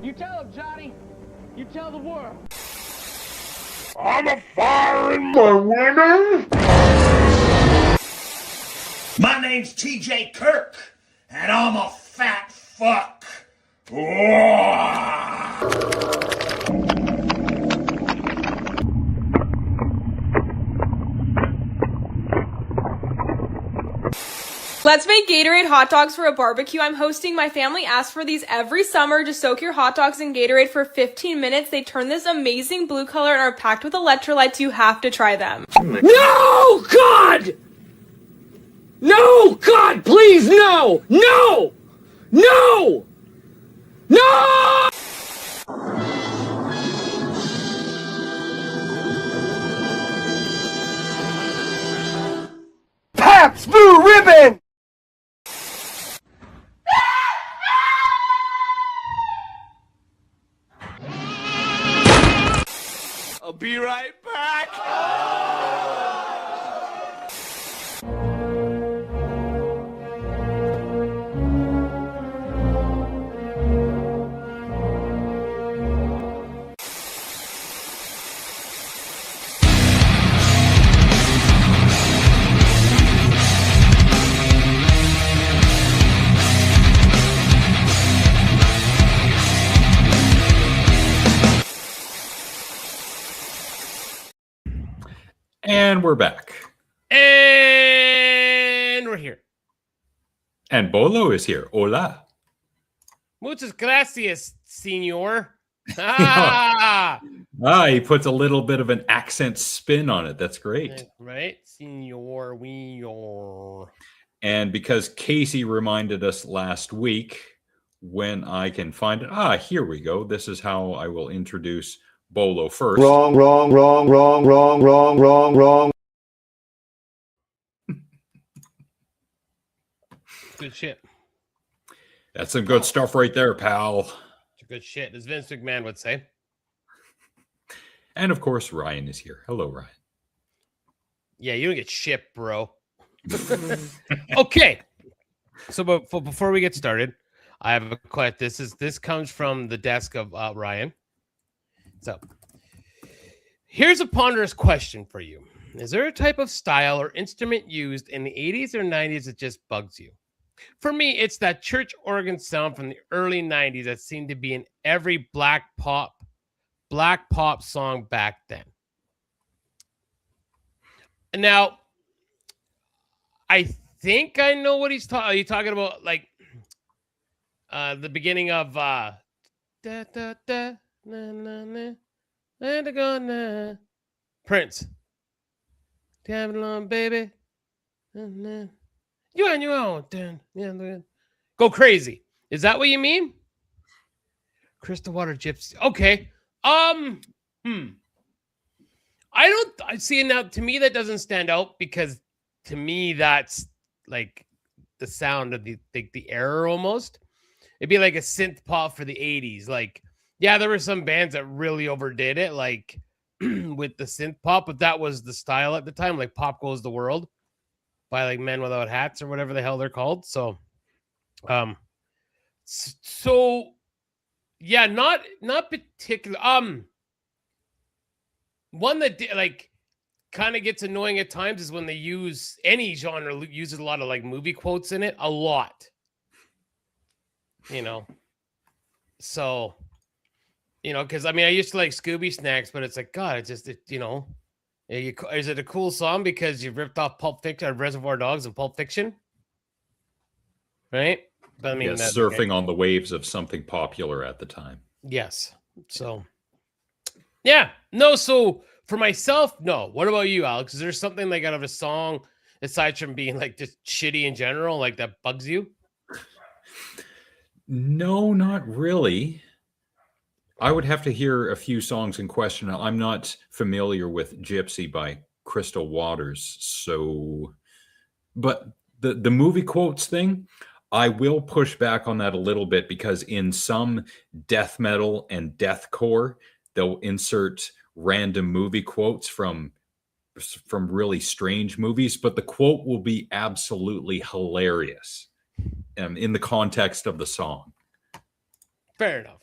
You tell him, Johnny. You tell the world. I'm a fire in my window. My name's T.J. Kirk, and I'm a fat fuck. Let's make Gatorade hot dogs for a barbecue. I'm hosting. My family asks for these every summer. Just soak your hot dogs in Gatorade for 15 minutes. They turn this amazing blue color and are packed with electrolytes. You have to try them. No, God! No, God, please, no! No! No! No! Pabst Blue Ribbon! I'll be right back. And we're back. And we're here. And Bolo is here. Hola. Muchas gracias, senor. Ah, He puts a little bit of an accent spin on it. That's great. right, senor, we are. And because Casey reminded us last week, when I can find it, here we go. This is how I will introduce Bolo first. Wrong. Good shit. That's some good stuff right there, pal. Good shit, as Vince McMahon would say. And of course, Ryan is here. Hello, Ryan. Yeah, you don't get shit, bro. Okay. So before we get started, I have a question. This comes from the desk of Ryan. So here's a ponderous question for you. Is there a type of style or instrument used in the 80s or 90s that just bugs you? For me, it's that church organ sound from the early 90s that seemed to be in every black pop song back then. Now, I think I know what he's talking. Are you talking about like the beginning of da da da na na na and go na Prince? Damn it along, baby. You on your own, then. Yeah, go crazy. Is that what you mean? Crystal Water Gypsy. Okay. I see now. To me, that doesn't stand out because to me, that's like the sound of the era almost. It'd be like a synth pop for the 80s. Like, yeah, there were some bands that really overdid it, like with the synth pop, but that was the style at the time, like Pop Goes the World by like Men Without Hats or whatever the hell they're called. So yeah, not particular. One that like kind of gets annoying at times is when they use any genre uses a lot of like movie quotes in it, a lot. So because I mean I used to like Scooby Snacks, but it's like God, is it a cool song because you ripped off Pulp Fiction, Reservoir Dogs, and Pulp Fiction, right? But I mean, surfing on the waves of something popular at the time. Yes. So, yeah, no. So for myself, no. What about you, Alex? Is there something like out of a song, aside from being like just shitty in general, like that bugs you? No, not really. I would have to hear a few songs in question. I'm not familiar with Gypsy by Crystal Waters. So, but the movie quotes thing, I will push back on that a little bit because in some death metal and deathcore, they'll insert random movie quotes from really strange movies, but the quote will be absolutely hilarious in the context of the song. Fair enough.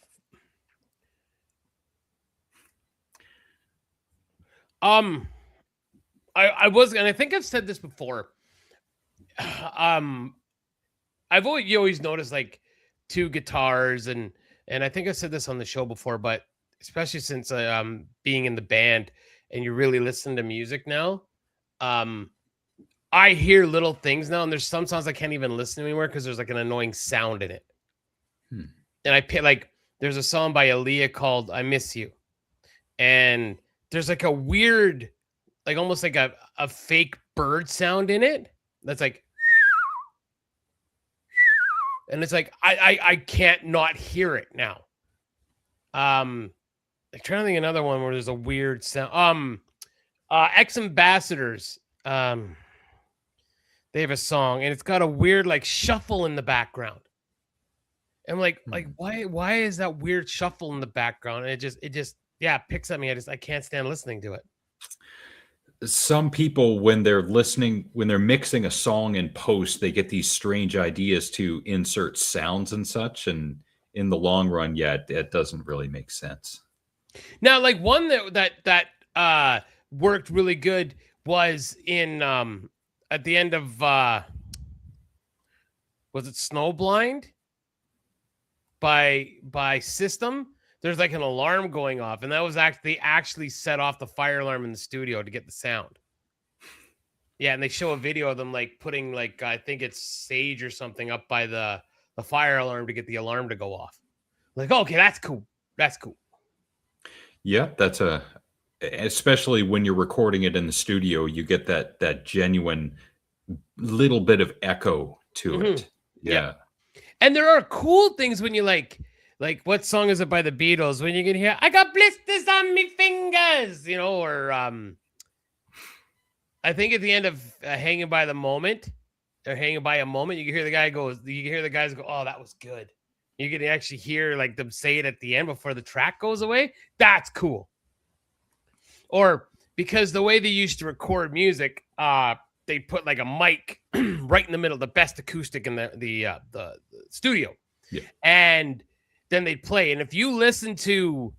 I was, and I think I've said this before. You always noticed like two guitars, and I think I said this on the show before, but especially since being in the band and you really listen to music now, I hear little things now, and there's some songs I can't even listen to anymore because there's like an annoying sound in it. And I pay like there's a song by Aaliyah called "I Miss You," and there's like a weird, like almost like a fake bird sound in it that's like, and it's like I can't not hear it now. I'm trying to think of another one where there's a weird sound. Ex-Ambassadors, they have a song and it's got a weird like shuffle in the background. And like why is that weird shuffle in the background? And it just picks at me. I can't stand listening to it. Some people, when they're mixing a song in post, they get these strange ideas to insert sounds and such, and in the long run, it doesn't really make sense. Now, like one that worked really good was in at the end of was it Snowblind by System? There's like an alarm going off, and that was actually set off the fire alarm in the studio to get the sound. Yeah, and they show a video of them like putting like I think it's sage or something up by the fire alarm to get the alarm to go off. Like, okay, that's cool. That's cool. Yeah, especially when you're recording it in the studio, you get that genuine little bit of echo to it. Yeah. And there are cool things when you like what song is it by the Beatles when you can hear "I got blisters on me fingers," or I think at the end of "Hanging by a Moment," you can hear the guys go, "Oh, that was good." You can actually hear like them say it at the end before the track goes away. That's cool. Or because the way they used to record music, they put like a mic right in the middle, the best acoustic in the studio. Yeah. And then they'd play. And if you listen to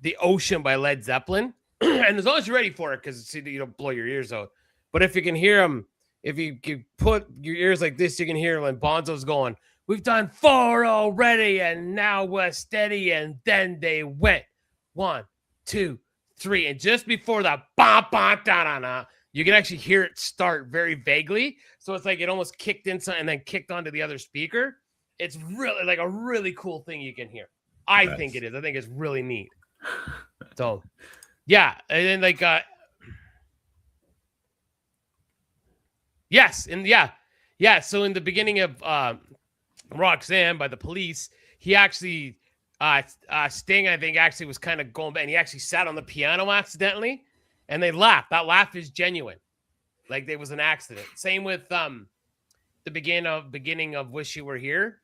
The Ocean by Led Zeppelin, and as long as you're ready for it, because you don't blow your ears out. But if you can hear them, if you put your ears like this, you can hear when Bonzo's going, "We've done 4 already, and now we're steady." And then they went 1, 2, 3. And just before the ba ba da da da, you can actually hear it start very vaguely. So it's like it almost kicked in and then kicked onto the other speaker. It's really like a really cool thing you can hear. I think it is. I think it's really neat. So, yeah. And then like, yes. And yeah. So in the beginning of Roxanne by the Police, he actually, Sting, I think actually was kind of going back and he actually sat on the piano accidentally and they laughed. That laugh is genuine. Like there was an accident. Same with the beginning of Wish You Were Here.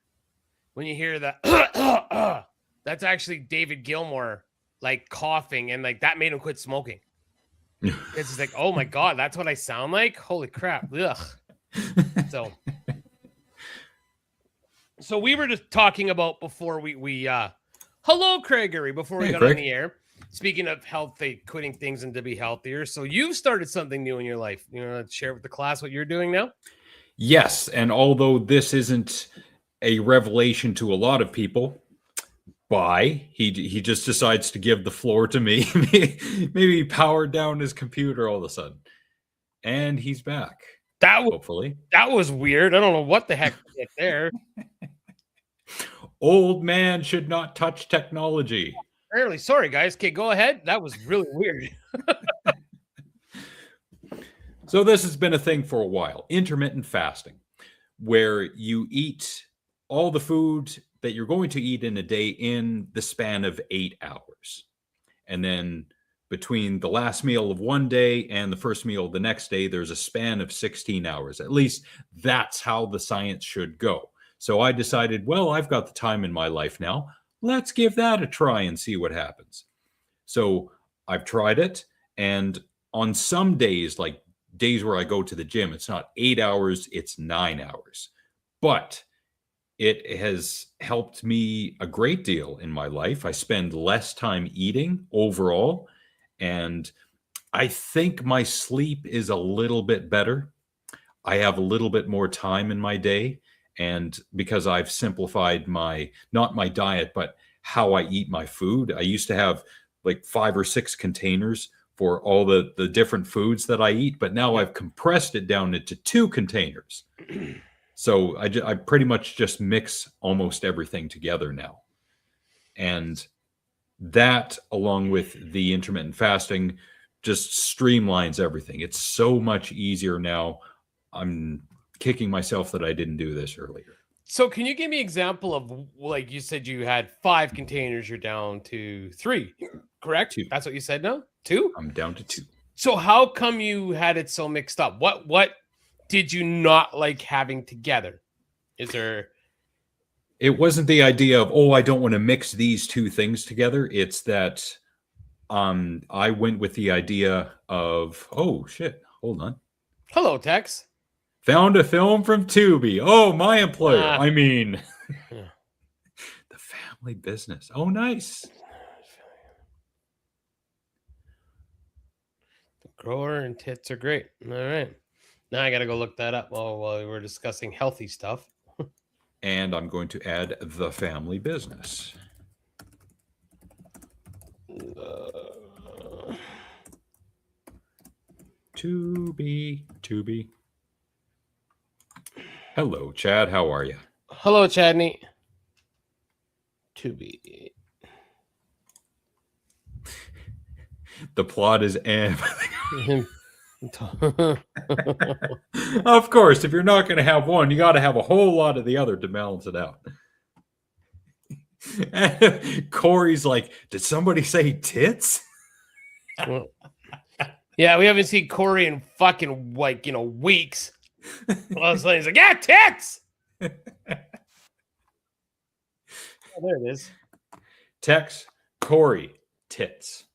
When you hear that, that's actually David Gilmour like coughing, and like that made him quit smoking. It's like, oh my God, that's what I sound like? Holy crap. Ugh. So we were just talking about before we hello, Craigery, before we got on the air. Speaking of healthy, quitting things and to be healthier. So you've started something new in your life. You want to share with the class what you're doing now? Yes. And although this isn't a revelation to a lot of people, he just decides to give the floor to me. Maybe he powered down his computer all of a sudden. And he's back. Hopefully. That was weird. I don't know what the heck hit there. Old man should not touch technology. Apparently, sorry guys. Okay, go ahead. That was really weird. So this has been a thing for a while. Intermittent fasting, where you eat all the food that you're going to eat in a day in the span of 8 hours. And then between the last meal of one day and the first meal of the next day, there's a span of 16 hours. At least that's how the science should go. So I decided, well, I've got the time in my life now. Let's give that a try and see what happens. So I've tried it. And on some days, like days where I go to the gym, it's not 8 hours, it's 9 hours. But it has helped me a great deal in my life. I spend less time eating overall. And I think my sleep is a little bit better. I have a little bit more time in my day. And because I've simplified not my diet, but how I eat my food, I used to have like 5 or 6 containers for all the different foods that I eat. But now I've compressed it down into 2 containers. So I pretty much just mix almost everything together now. And that, along with the intermittent fasting, just streamlines everything. It's so much easier now. I'm kicking myself that I didn't do this earlier. So can you give me an example of, like you said, you had 5 containers, you're down to 3, correct? 2. That's what you said, no? 2? I'm down to 2. So how come you had it so mixed up? What did you not like having together? Is there... It wasn't the idea of, I don't want to mix these 2 things together. It's that I went with the idea of, oh, shit, hold on. Hello, Tex. Found a film from Tubi. Oh, my employer. I mean, Yeah. The Family Business. Oh, nice. The grower and tits are great. All right. Now I got to go look that up while we're discussing healthy stuff. And I'm going to add The Family Business. Tubi. Hello, Chad. How are you? Hello, Chadney. Tubi. The plot is Of course, if you're not going to have one, you got to have a whole lot of the other to balance it out. Corey's like, did somebody say tits? Yeah, we haven't seen Corey in fucking weeks. All of a sudden he's like, yeah, tits. Oh, there it is. Tex, Corey, tits.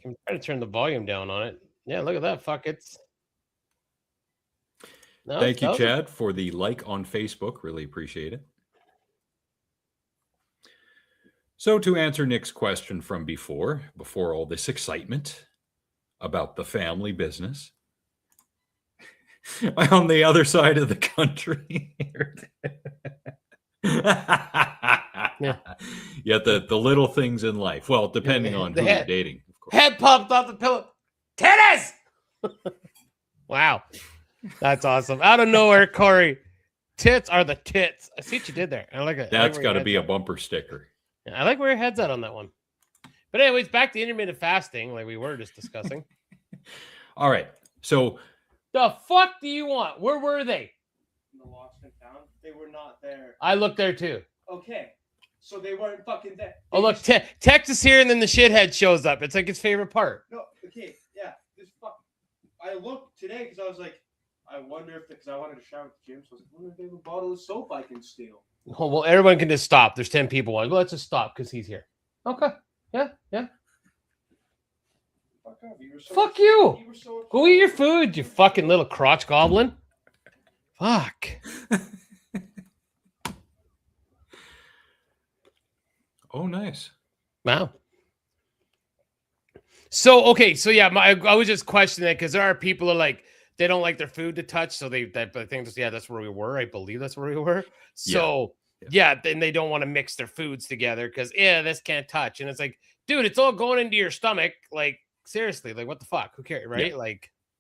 I'm trying to turn the volume down on it. Yeah, look at that. Fuck it's. No, Thank you, Chad, for the like on Facebook. Really appreciate it. So to answer Nick's question from before all this excitement about The Family Business, on the other side of the country. Yeah, the little things in life. Well, depending on who you're dating, of course. Head popped off the pillow. Titties! Wow. That's awesome. Out of nowhere, Corey. Tits are the tits. I see what you did there. I like it. That's got to be a bumper sticker. I like where your head's at on that one. But anyways, back to intermittent fasting, like we were just discussing. All right. So the fuck do you want? Where were they? In the Washington town? They were not there. I looked there too. Okay. So they weren't fucking there. Oh, look, Texas here, and then the shithead shows up. It's like his favorite part. No, okay, yeah. I looked today because I was like, I wonder if, because I wanted to shower at the gym, so I was like, I wonder if they have a bottle of soap I can steal. Oh, well, everyone can just stop. There's 10 people. Well, let's just stop because he's here. Okay. Yeah. Fuck off. Fuck you. Go eat your food, you fucking little crotch goblin. Fuck. Oh, nice. Wow. So, okay. So, yeah, I was just questioning it because there are people who are like, they don't like their food to touch. So I think, that's where we were. I believe that's where we were. So, yeah, then they don't want to mix their foods together because, this can't touch. And it's like, dude, it's all going into your stomach. Like, seriously, like, what the fuck? Who cares, right?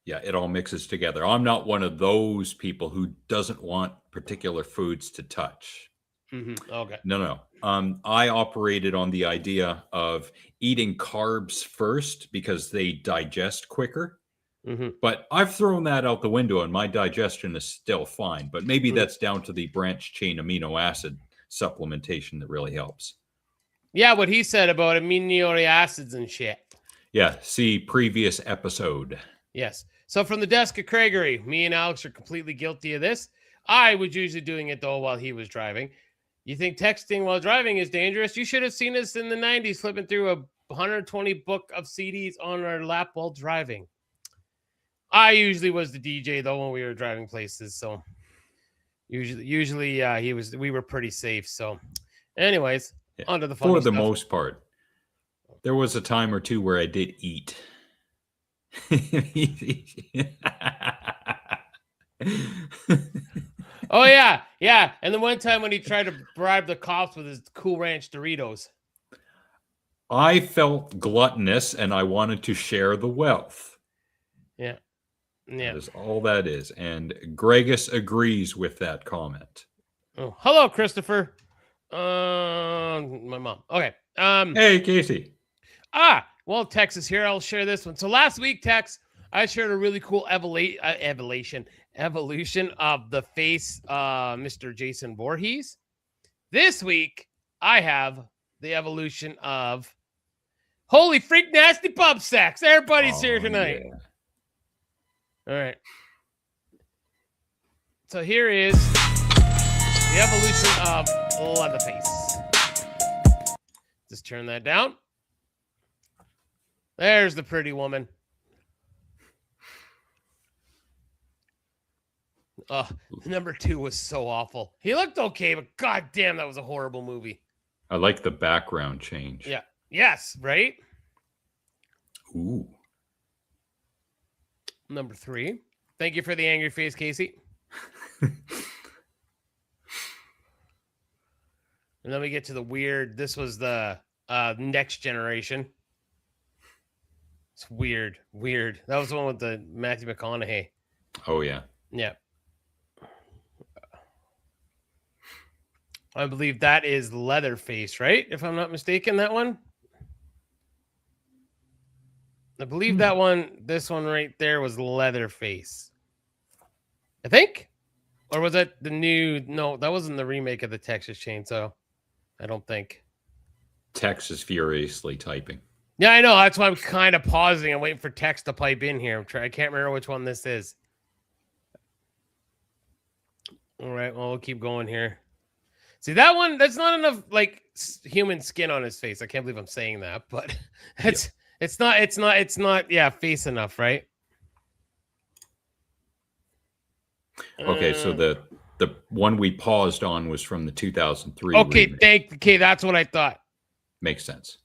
Yeah, it all mixes together. I'm not one of those people who doesn't want particular foods to touch. Mm-hmm. Okay. No. I operated on the idea of eating carbs first because they digest quicker. Mm-hmm. But I've thrown that out the window and my digestion is still fine. But maybe that's down to the branched chain amino acid supplementation that really helps. Yeah, what he said about amino acids and shit. Yeah, see previous episode. Yes. So from the desk of Craigery, me and Alex are completely guilty of this. I was usually doing it, though, while he was driving. You think texting while driving is dangerous? You should have seen us in the 90s flipping through a 120 book of CDs on our lap while driving. I usually was the DJ, though, when we were driving places. So usually we were pretty safe. So anyways, onto the fun for the stuff. most part. There was a time or two where I did eat. Oh yeah, yeah. And the one time when he tried to bribe the cops with his Cool Ranch Doritos. I felt gluttonous and I wanted to share the wealth. Yeah. Yeah. That is all that is. And Gregus agrees with that comment. Oh, hello, Christopher. My mom. Okay. Hey, Casey. Well, Tex is here. I'll share this one. So last week, Tex, I shared a really cool evolution of the face, Mr. Jason Voorhees. This week, I have the evolution of holy freak nasty pub sex. Everybody's here tonight. Yeah. All right. So here is the evolution of Leatherface. Just turn that down. There's the pretty woman. Number 2 was so awful. He looked okay, but goddamn, that was a horrible movie. I like the background change. Yeah. Yes, right? Ooh. Number 3. Thank you for the angry face, Casey. And then we get to the weird. This was the next generation. It's weird. That was the one with the Matthew McConaughey. Oh, yeah. Yeah. I believe that is Leatherface, right? If I'm not mistaken, that one. I believe that one, this one right there was Leatherface. I think? Or was that the new? No, that wasn't the remake of the Texas Chainsaw. I don't think. Tex is furiously typing. Yeah, I know. That's why I'm kind of pausing and waiting for Tex to pipe in here. I can't remember which one this is. All right, well, we'll keep going here. See, that one, that's not enough, like, human skin on his face. I can't believe I'm saying that, but it's not, yeah, face enough, right? Okay, so the one we paused on was from the 2003 Okay, okay, that's what I thought. Makes sense.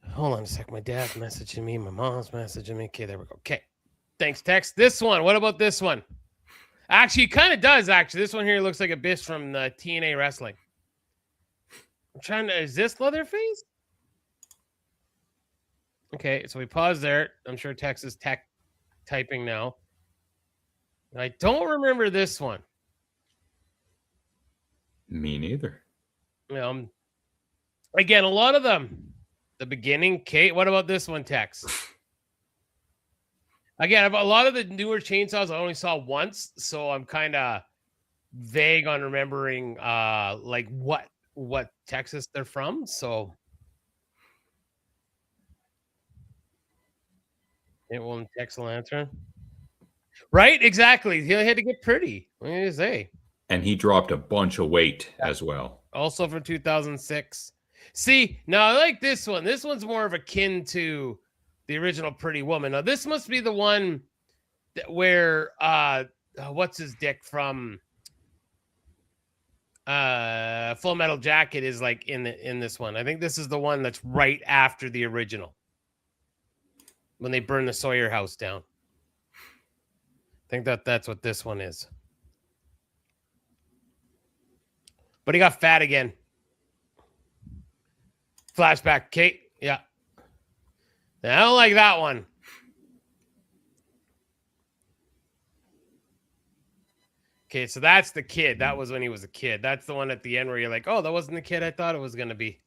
Hold on a sec. My dad's messaging me. My mom's messaging me. Okay, there we go. Okay. Thanks, Tex. This one. What about this one? Actually, it kind of does, actually. This one here looks like a bitch from the TNA wrestling. I'm trying to... Is this Leatherface? Okay, so we pause there. I'm sure Tex is typing now. I don't remember this one. Me neither. Again, a lot of them. The beginning, Kate. What about this one, Tex? Again, a lot of the newer chainsaws I only saw once, so I'm kind of vague on remembering like what Texas they're from. So it won't Tex will answer. Right? Exactly. He had to get pretty. What did you say? And he dropped a bunch of weight as well. Also from 2006. See, now I like this one. This one's more of akin to the original Pretty Woman. Now, this must be the one where what's his dick from Full Metal Jacket is like in this one. I think this is the one that's right after the original. When they burn the Sawyer house down. I think that's what this one is. But he got fat again. Flashback, Kate. Yeah. I don't like that one. Okay, so that's the kid. That was when he was a kid. That's the one at the end where you're like, oh, that wasn't the kid I thought it was going to be.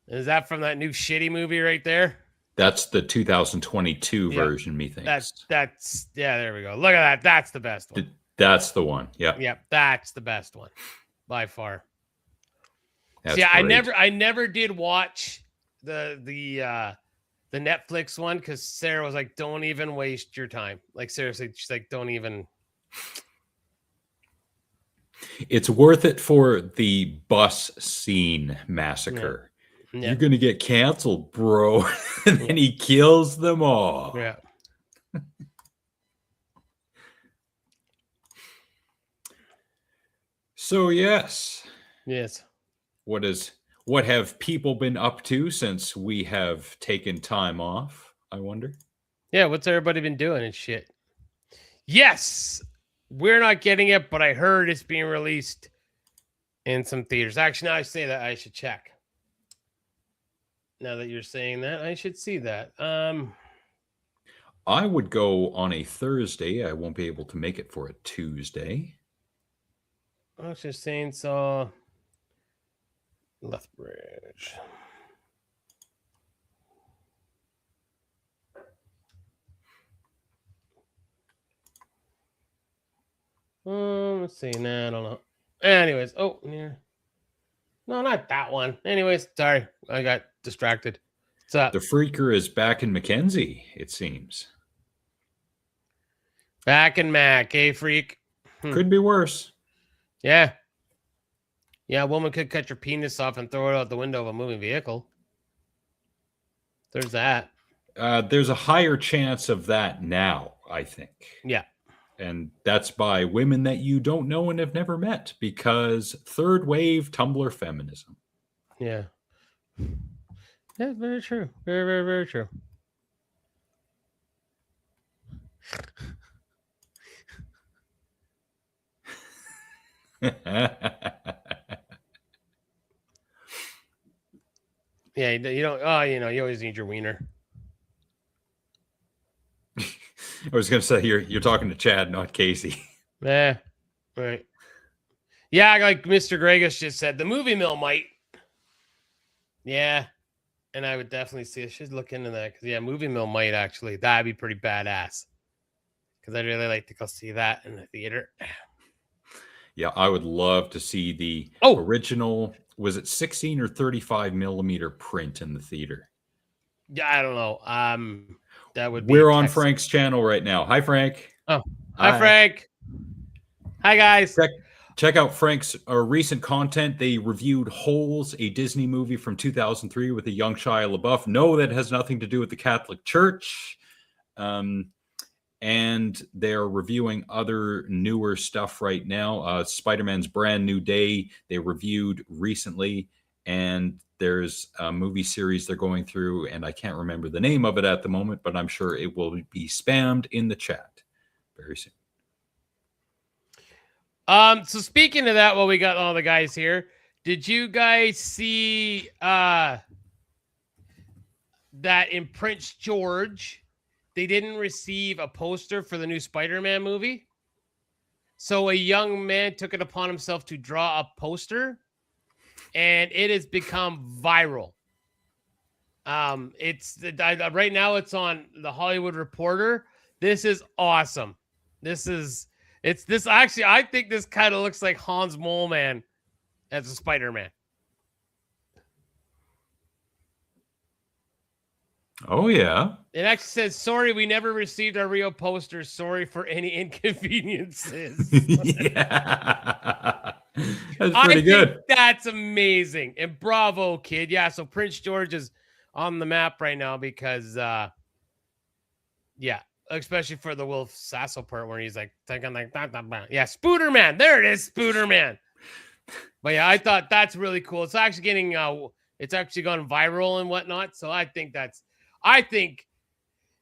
Is that from that new shitty movie right there? That's the 2022 version, methinks. That's yeah, there we go. Look at that. That's the best one. That's the one. Yeah. Yep, that's the best one. By far. That's See, great. I never did watch the Netflix one because Sarah was like, "Don't even waste your time." Like seriously, she's like, "Don't even." It's worth it for the bus scene massacre. Yeah. You're gonna get canceled, bro. And then he kills them all. Yeah. So yes. Yes. What have people been up to since we have taken time off? I wonder. Yeah, what's everybody been doing and shit? Yes, we're not getting it, but I heard it's being released in some theaters. Actually, now I say that, I should check. Now that you're saying that, I should see that. I would go on a Thursday. I won't be able to make it for a Tuesday. I was just saying, so Lethbridge. Let's see. Nah, I don't know. Anyways, oh, yeah. No, not that one. Anyways, sorry. I got distracted. What's up? The Freaker is back in Mackenzie, it seems. Back in Mac, freak? Could be worse. Yeah. Yeah, a woman could cut your penis off and throw it out the window of a moving vehicle. There's that. There's a higher chance of that now, I think. Yeah. And that's by women that you don't know and have never met, because third wave Tumblr feminism. Yeah. Yeah, very true. Very, very, very true. Yeah, you don't. Oh, you always need your wiener. I was going to say you're talking to Chad, not Casey. Yeah, right. Yeah, like Mr. Gregus just said, the movie mill might. Yeah, and I would definitely see. I should look into that because movie mill might actually. That'd be pretty badass. Because I'd really like to go see that in the theater. Yeah, I would love to see the original. Was it 16 or 35 millimeter print in the theater? Yeah, I don't know. That would be. We're on Frank's channel right now. Hi, Frank. Oh, hi, Frank. Hi, guys. Check out Frank's recent content. They reviewed Holes, a Disney movie from 2003 with a young Shia LaBeouf. No, that has nothing to do with the Catholic Church. And they're reviewing other newer stuff right now. Spider-Man's Brand New Day, they reviewed recently. And there's a movie series they're going through, and I can't remember the name of it at the moment, but I'm sure it will be spammed in the chat very soon. So speaking of that, while we got all the guys here, did you guys see that in Prince George, they didn't receive a poster for the new Spider-Man movie? So a young man took it upon himself to draw a poster, and it has become viral. It's right now it's on the Hollywood Reporter. This is awesome. It's actually, I think this kind of looks like Hans Moleman as a Spider-Man. Oh, yeah. It actually says, sorry, we never received our real posters. Sorry for any inconveniences. Yeah. That's pretty good. That's amazing. And bravo, kid. Yeah, so Prince George is on the map right now because, especially for the Will Sasso part where he's like, thinking like, yeah, Spooderman. There it is, Spooderman. But yeah, I thought that's really cool. It's actually getting, it's actually gone viral and whatnot. So I think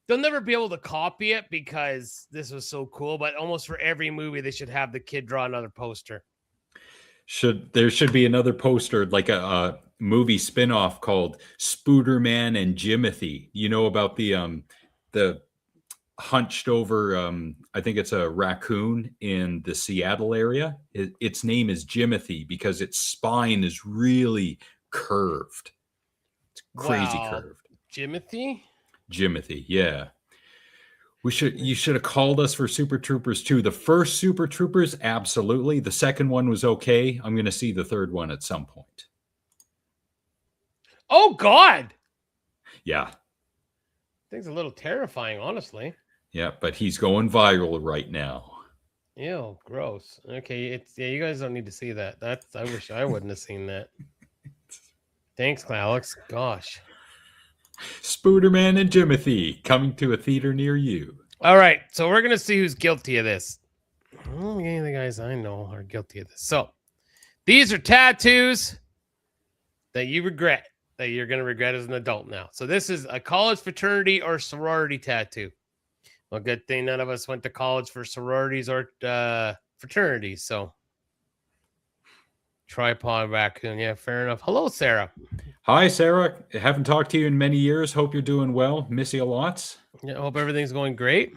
they'll never be able to copy it because this was so cool. But almost for every movie, they should have the kid draw another poster. There should be another poster, like a movie spinoff called Spooderman and Jimothy. You know about the hunched over, I think it's a raccoon in the Seattle area. Its name is Jimothy because its spine is really curved. It's crazy curved. Jimothy, yeah. You should have called us for Super Troopers 2. The first Super Troopers, absolutely. The second one was okay. I'm going to see the third one at some point. Oh, God. Yeah. Thing's a little terrifying, honestly. Yeah, but he's going viral right now. Ew, gross. Okay, you guys don't need to see that. I wish I wouldn't have seen that. Thanks, Alex. Gosh. Spooderman and Jimothy coming to a theater near you. All right, so we're gonna see who's guilty of this. Any of the guys I know are guilty of this. So these are tattoos that you regret, that you're going to regret as an adult now. So this is a college fraternity or sorority tattoo. Well, good thing none of us went to college for sororities or fraternities. So tripod raccoon. Yeah, fair enough. Hello, Sarah. Hi, Sarah. I haven't talked to you in many years. Hope you're doing well. Miss you lots. Yeah, hope everything's going great.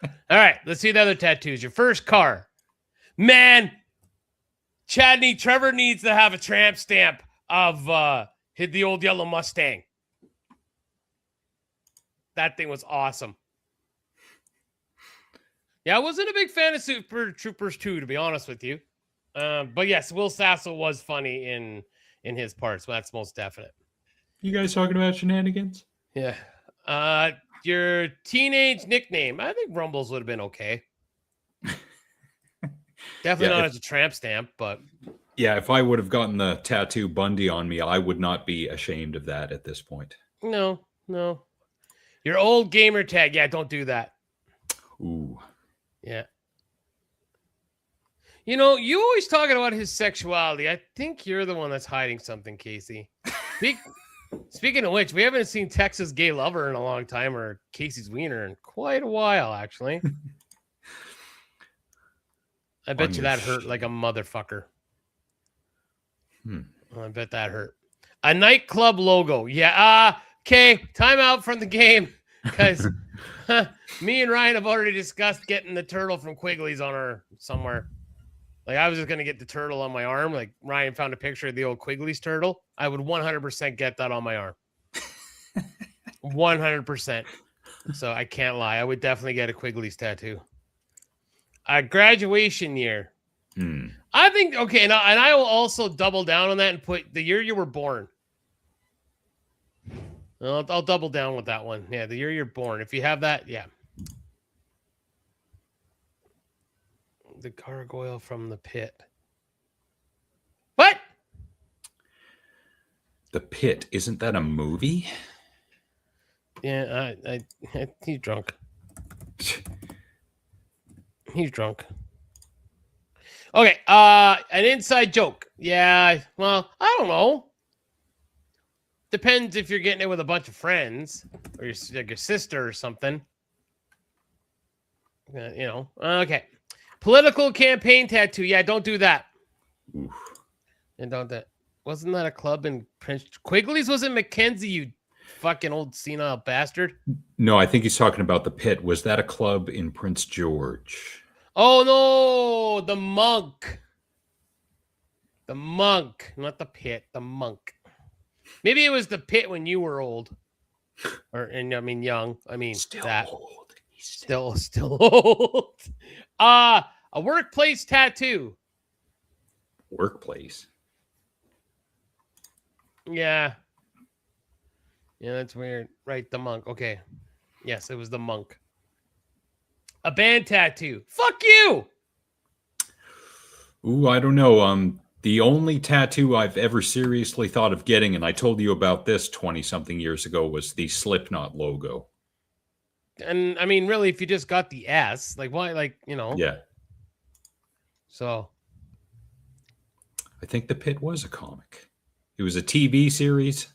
All right, let's see the other tattoos. Your first car. Man, Trevor needs to have a tramp stamp of the old yellow Mustang. That thing was awesome. Yeah, I wasn't a big fan of Super Troopers 2, to be honest with you. But yes, Will Sasso was funny in his parts. So that's most definite. You guys talking about shenanigans? Yeah. Your teenage nickname. I think Rumbles would have been okay. Definitely not as a tramp stamp, but yeah, if I would have gotten the tattoo Bundy on me, I would not be ashamed of that at this point. No. Your old gamer tag. Yeah, don't do that. Ooh. Yeah. You know, you always talking about his sexuality. I think you're the one that's hiding something, Casey. Speaking of which, we haven't seen Texas Gay Lover in a long time, or Casey's Wiener in quite a while, actually. I bet you that hurt like a motherfucker. I bet that hurt. A nightclub logo. Yeah. Okay. Time out from the game, because me and Ryan have already discussed getting the turtle from Quigley's on her somewhere. Like, I was just going to get the turtle on my arm. Like, Ryan found a picture of the old Quigley's turtle. I would 100% get that on my arm. 100%. So I can't lie. I would definitely get a Quigley's tattoo. A graduation year. I think, okay, and I will also double down on that and put the year you were born. I'll double down with that one. Yeah, the year you're born. If you have that, yeah. The gargoyle from the pit. What? The Pit. Isn't that a movie? Yeah, he's drunk. He's drunk. Okay, an inside joke. Yeah, well, I don't know. Depends if you're getting it with a bunch of friends or your sister or something. Okay. Political campaign tattoo. Yeah, don't do that. Oof. And don't that. Wasn't that a club in Prince Quigley's? Was it Mackenzie, you fucking old senile bastard? No, I think he's talking about the Pit. Was that a club in Prince George? Oh no, the Monk. The Monk, not the Pit, the Monk. Maybe it was the Pit when you were old. Young. Still that old. He's still old. A workplace tattoo. Workplace. Yeah, that's weird. Right, the Monk. Okay. Yes, it was the Monk. A band tattoo. Fuck you. Ooh, I don't know. The only tattoo I've ever seriously thought of getting, and I told you about this 20-something years ago, was the Slipknot logo. And really, if you just got the S, like why, Yeah. So I think the Pit was a comic. It was a TV series.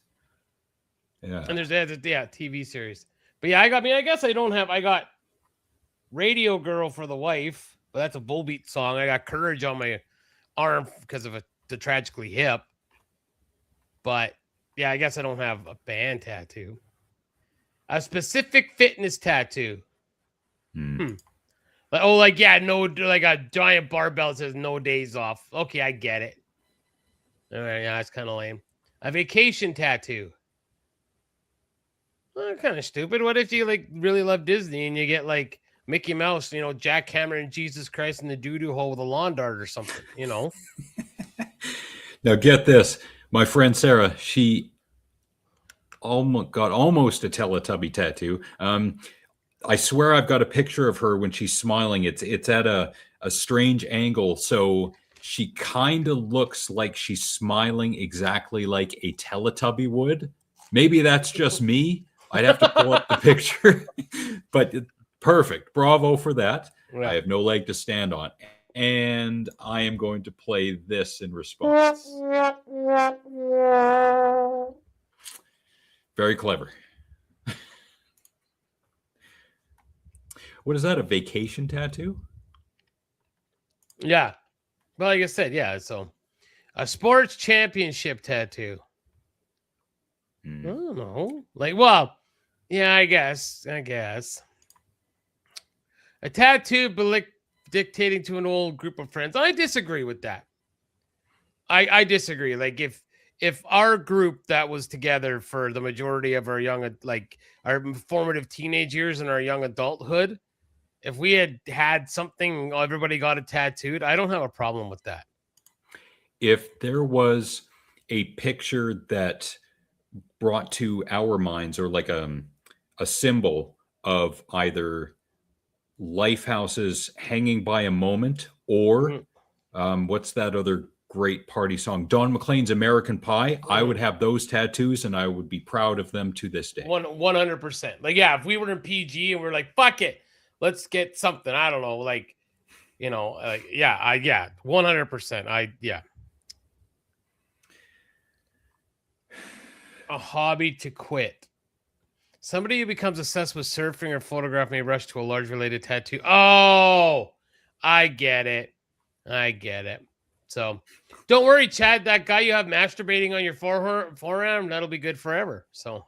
Yeah. And there's TV series. But yeah, I guess I got Radio Girl for the wife, but that's a Volbeat song. I got Courage on my arm because of the Tragically Hip. But yeah, I guess I don't have a band tattoo. A specific fitness tattoo. No, like a giant barbell that says no days off. Okay, I get it. All right, yeah, that's kind of lame. A vacation tattoo. Well, kind of stupid. What if you really love Disney and you get like Mickey Mouse, Jack Hammer and Jesus Christ in the doo-doo hole with a lawn dart or something, Now get this. My friend Sarah, she got almost a Teletubby tattoo. I swear I've got a picture of her when she's smiling. It's at a strange angle, so she kind of looks like she's smiling exactly like a Teletubby would. Maybe that's just me. I'd have to pull up the picture. But perfect. Bravo for that. Right. I have no leg to stand on. and I am going to play this in response. Very clever. What is that, a vacation tattoo? Yeah. Well, like I said, yeah. So a sports championship tattoo. I don't know. Like, well, yeah, I guess. A tattoo dictating to an old group of friends. I disagree with that. I disagree. Like if our group that was together for the majority of our our formative teenage years and our young adulthood, if we had something, everybody got it tattooed, I don't have a problem with that. If there was a picture that brought to our minds, or like a symbol of either life houses hanging by a moment, or what's that other great party song, Don McLean's American Pie, I would have those tattoos and I would be proud of them to this day. 100%. Like, yeah, if we were in PG and we're like, fuck it, let's get something, I don't know, like, you know, 100%. A hobby to quit. Somebody who becomes obsessed with surfing or photograph may rush to a large related tattoo. Oh, I get it. So don't worry, Chad, that guy you have masturbating on your forearm, that'll be good forever. So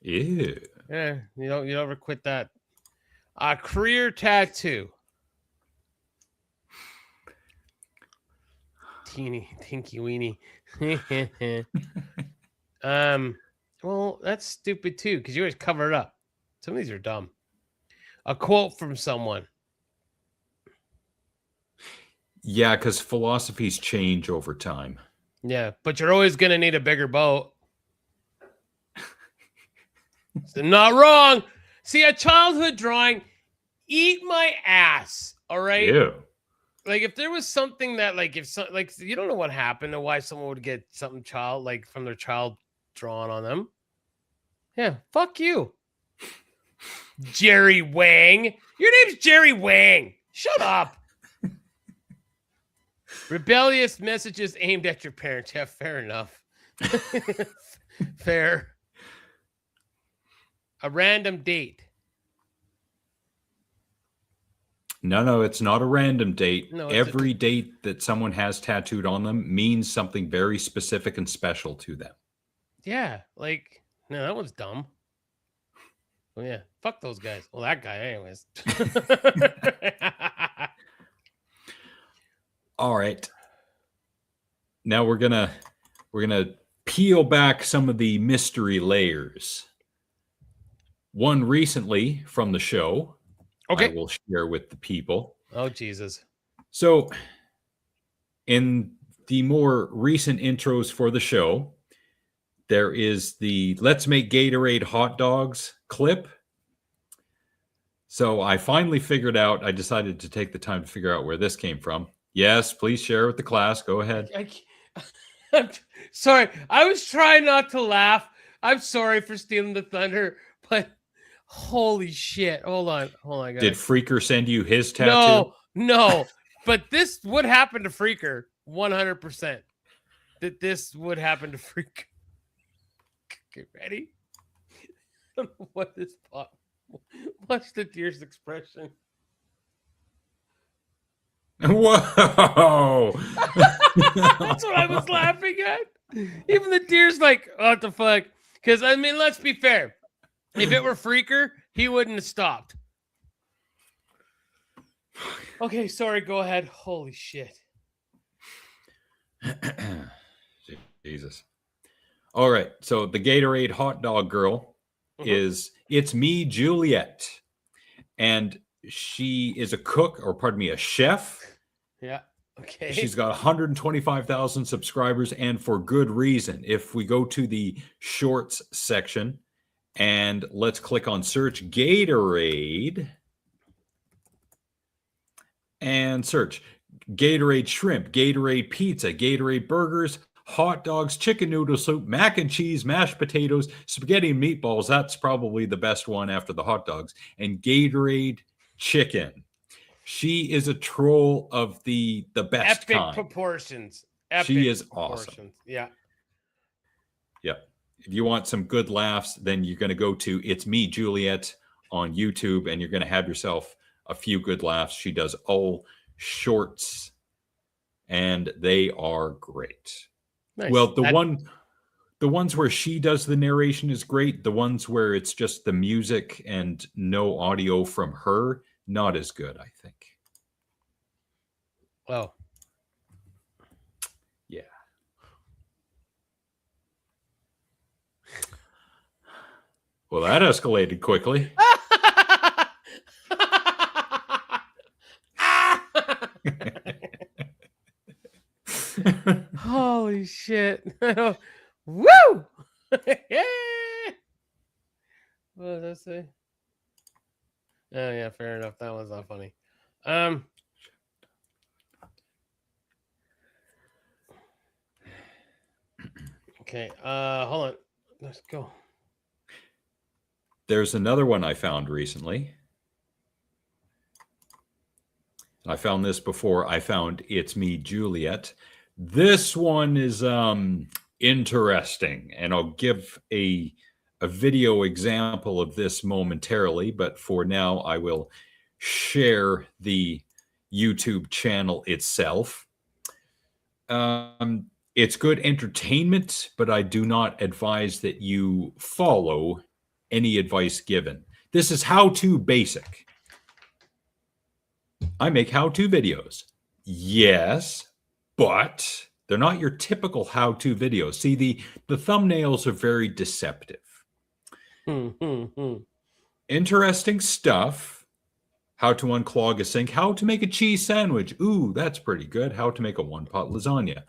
yeah, you don't ever quit that. A career tattoo. Tinky weenie. Well, that's stupid too, because you always cover it up. Some of these are dumb. A quote from someone. Yeah, because philosophies change over time. Yeah, but you're always going to need a bigger boat. So not wrong. See, a childhood drawing, eat my ass. All right. Yeah. Like if there was something that, like, you don't know what happened or why someone would get something from their child drawn on them. Yeah, fuck you, Jerry Wang. Your name's Jerry Wang. Shut up. Rebellious messages aimed at your parents. Yeah, fair enough. Fair. A random date. No, it's not a random date. No, every date that someone has tattooed on them means something very specific and special to them. Yeah, like, no, that one's dumb. Oh, yeah, fuck those guys. Well, that guy, anyways. All right. Now we're gonna peel back some of the mystery layers. One recently from the show. Okay. I will share with the people. Oh, Jesus. So in the more recent intros for the show, there is the Let's Make Gatorade Hot Dogs clip. So I finally figured out, I decided to take the time to figure out where this came from. Yes, please share with the class. Go ahead. I'm sorry. I was trying not to laugh. I'm sorry for stealing the thunder, but holy shit. Hold on, guys. Did Freaker send you his tattoo? No. But this would happen to Freaker 100%. That this would happen to Freaker. Okay, ready? What is pop? Watch the deer's expression. Whoa! That's what I was laughing at. Even the deer's like, what the fuck? Because, I mean, let's be fair. If it were Freaker, he wouldn't have stopped. Okay, sorry, go ahead. Holy shit. Jesus. All right, so the Gatorade hot dog girl it's me, Juliet. And she is a cook, or pardon me, a chef. Yeah. Okay. She's got 125,000 subscribers, and for good reason. If we go to the shorts section and let's click on search Gatorade and search Gatorade shrimp, Gatorade pizza, Gatorade burgers, hot dogs, chicken noodle soup, mac and cheese, mashed potatoes, spaghetti and meatballs. That's probably the best one after the hot dogs. And Gatorade chicken. She is a troll of the best Epic kind. proportions. She is proportions. awesome. Yeah. Yeah. If you want some good laughs, then you're going to go to It's Me, Juliet on YouTube, and you're going to have yourself a few good laughs. She does all shorts, and they are great. Nice. Well, the ones where she does the narration is great. The ones where it's just the music and no audio from her, not as good, I think. Oh. Yeah. Well, that escalated quickly. Holy shit. Woo! What did I say? Oh yeah, fair enough. That was not funny. Okay, hold on. Let's go. There's another one I found recently. I found this before I found It's Me, Juliet. This one is interesting, and I'll give a video example of this momentarily, but for now I will share the YouTube channel itself. It's good entertainment, but I do not advise that you follow any advice given. This is How To Basic. I make how-to videos. Yes, but they're not your typical how-to videos. See, the thumbnails are very deceptive. Interesting stuff. How to unclog a sink. How to make a cheese sandwich. Ooh, that's pretty good. How to make a one-pot lasagna.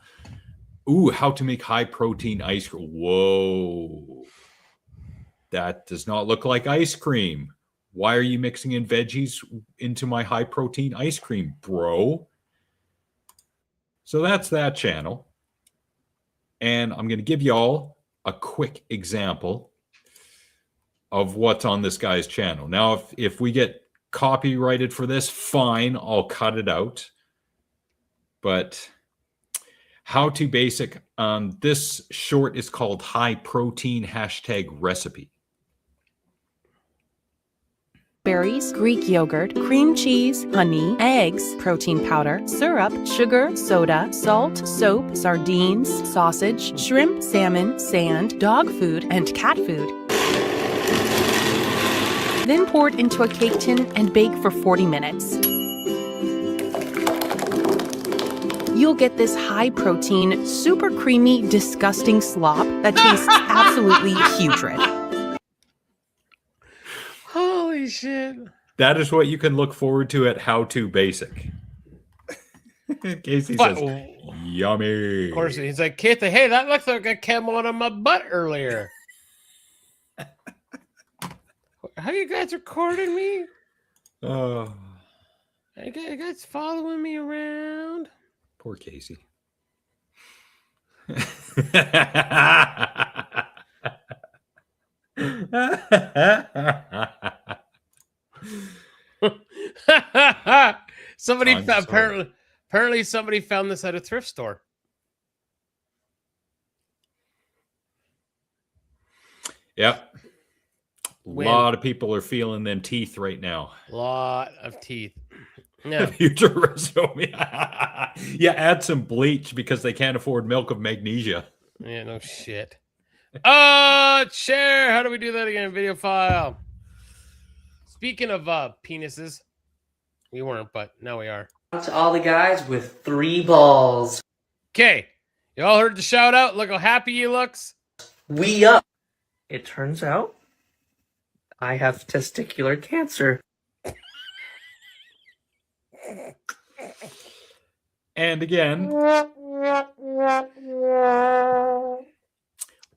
Ooh, how to make high-protein ice cream. Whoa. That does not look like ice cream. Why are you mixing in veggies into my high-protein ice cream, bro? So that's that channel. And I'm going to give you all a quick example of what's on this guy's channel. Now, if we get copyrighted for this, fine, I'll cut it out. But How To Basic, this short is called High Protein #recipe. Berries, Greek yogurt, cream cheese, honey, eggs, protein powder, syrup, sugar, soda, salt, soap, sardines, sausage, shrimp, salmon, sand, dog food, and cat food. Then pour it into a cake tin and bake for 40 minutes. You'll get this high-protein, super creamy, disgusting slop that tastes absolutely putrid. Holy shit. That is what you can look forward to at How To Basic. Casey says, yummy. Of course, he's like, Keith, hey, that looks like a camel on my butt earlier. How you guys recording me? Oh, You guys following me around? poor Casey. Somebody apparently somebody found this at a thrift store. Yep. A lot of people are feeling them teeth right now. Lot of teeth. No. Future resume. Yeah, add some bleach because they can't afford milk of magnesia. Yeah, no shit. Share. How do we do that again? Video file. Speaking of penises, we weren't, but now we are. To all the guys with 3 balls. Okay, you all heard the shout out. Look how happy he looks. We up. It turns out I have testicular cancer. And again.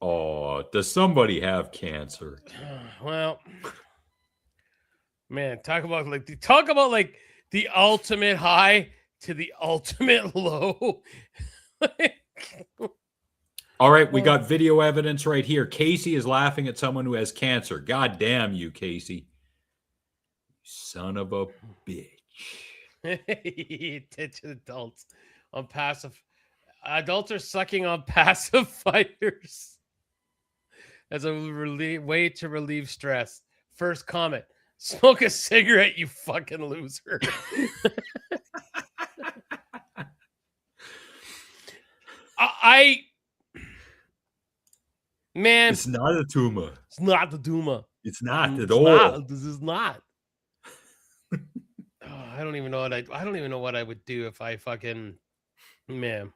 Oh, does somebody have cancer? Well, man, talk about like the ultimate high to the ultimate low. All right, we got video evidence right here. Casey is laughing at someone who has cancer. God damn you, Casey. Son of a bitch. Attention adults on passive. Adults are sucking on pacifiers as a way to relieve stress. First comment: smoke a cigarette, you fucking loser. Man, It's not a tumor. it's not a tumor. It's not It's at all. not. This is not. I don't even know what I don't even know what I would do if I fucking man.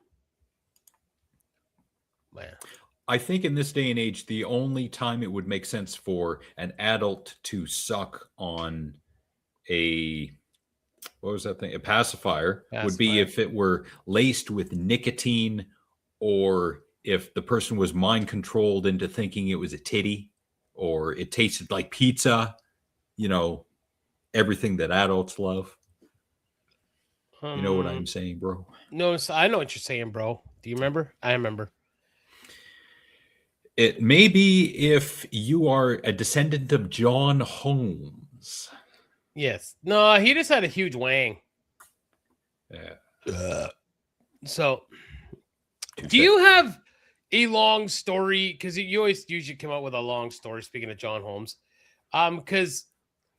I think in this day and age, the only time it would make sense for an adult to suck on a pacifier would be if it were laced with nicotine, or if the person was mind controlled into thinking it was a titty, or it tasted like pizza, everything that adults love. You know what I'm saying, bro? No, I know what you're saying, bro. Do you remember? I remember. It may be if you are a descendant of John Holmes. Yes. No, he just had a huge wang. Yeah. So, do you have a long story? Because you always usually come out with a long story, speaking of John Holmes. Because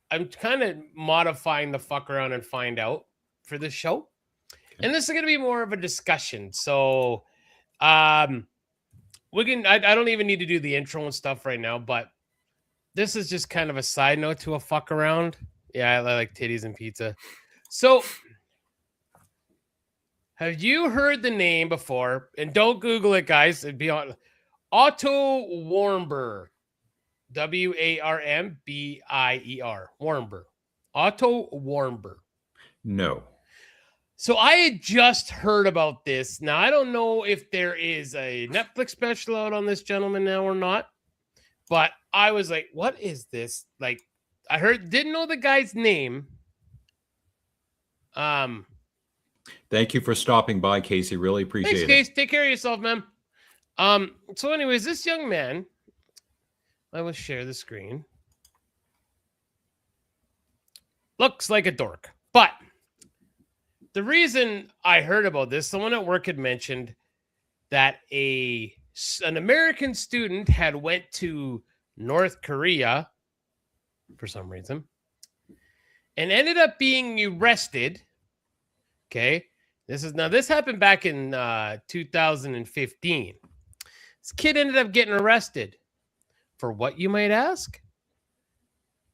I'm kind of modifying the fuck around and find out for this show. Okay. And this is going to be more of a discussion. So, we can, I don't even need to do the intro and stuff right now, but this is just kind of a side note to a fuck around. Yeah, I like titties and pizza. So, have you heard the name before? And don't Google it, guys. It'd be on Otto Warmbier. Warmbier. Warmbier. Otto Warmbier. No. So I had just heard about this. Now, I don't know if there is a Netflix special out on this gentleman now or not, but I was like, what is this? Like, I didn't know the guy's name. Thank you for stopping by, Casey. Really appreciate it. Thanks, Casey. Take care of yourself, man. So anyways, this young man, I will share the screen. Looks like a dork, but the reason I heard about this, someone at work had mentioned that an American student had went to North Korea for some reason and ended up being arrested. Okay. This happened back in 2015. This kid ended up getting arrested for what, you might ask?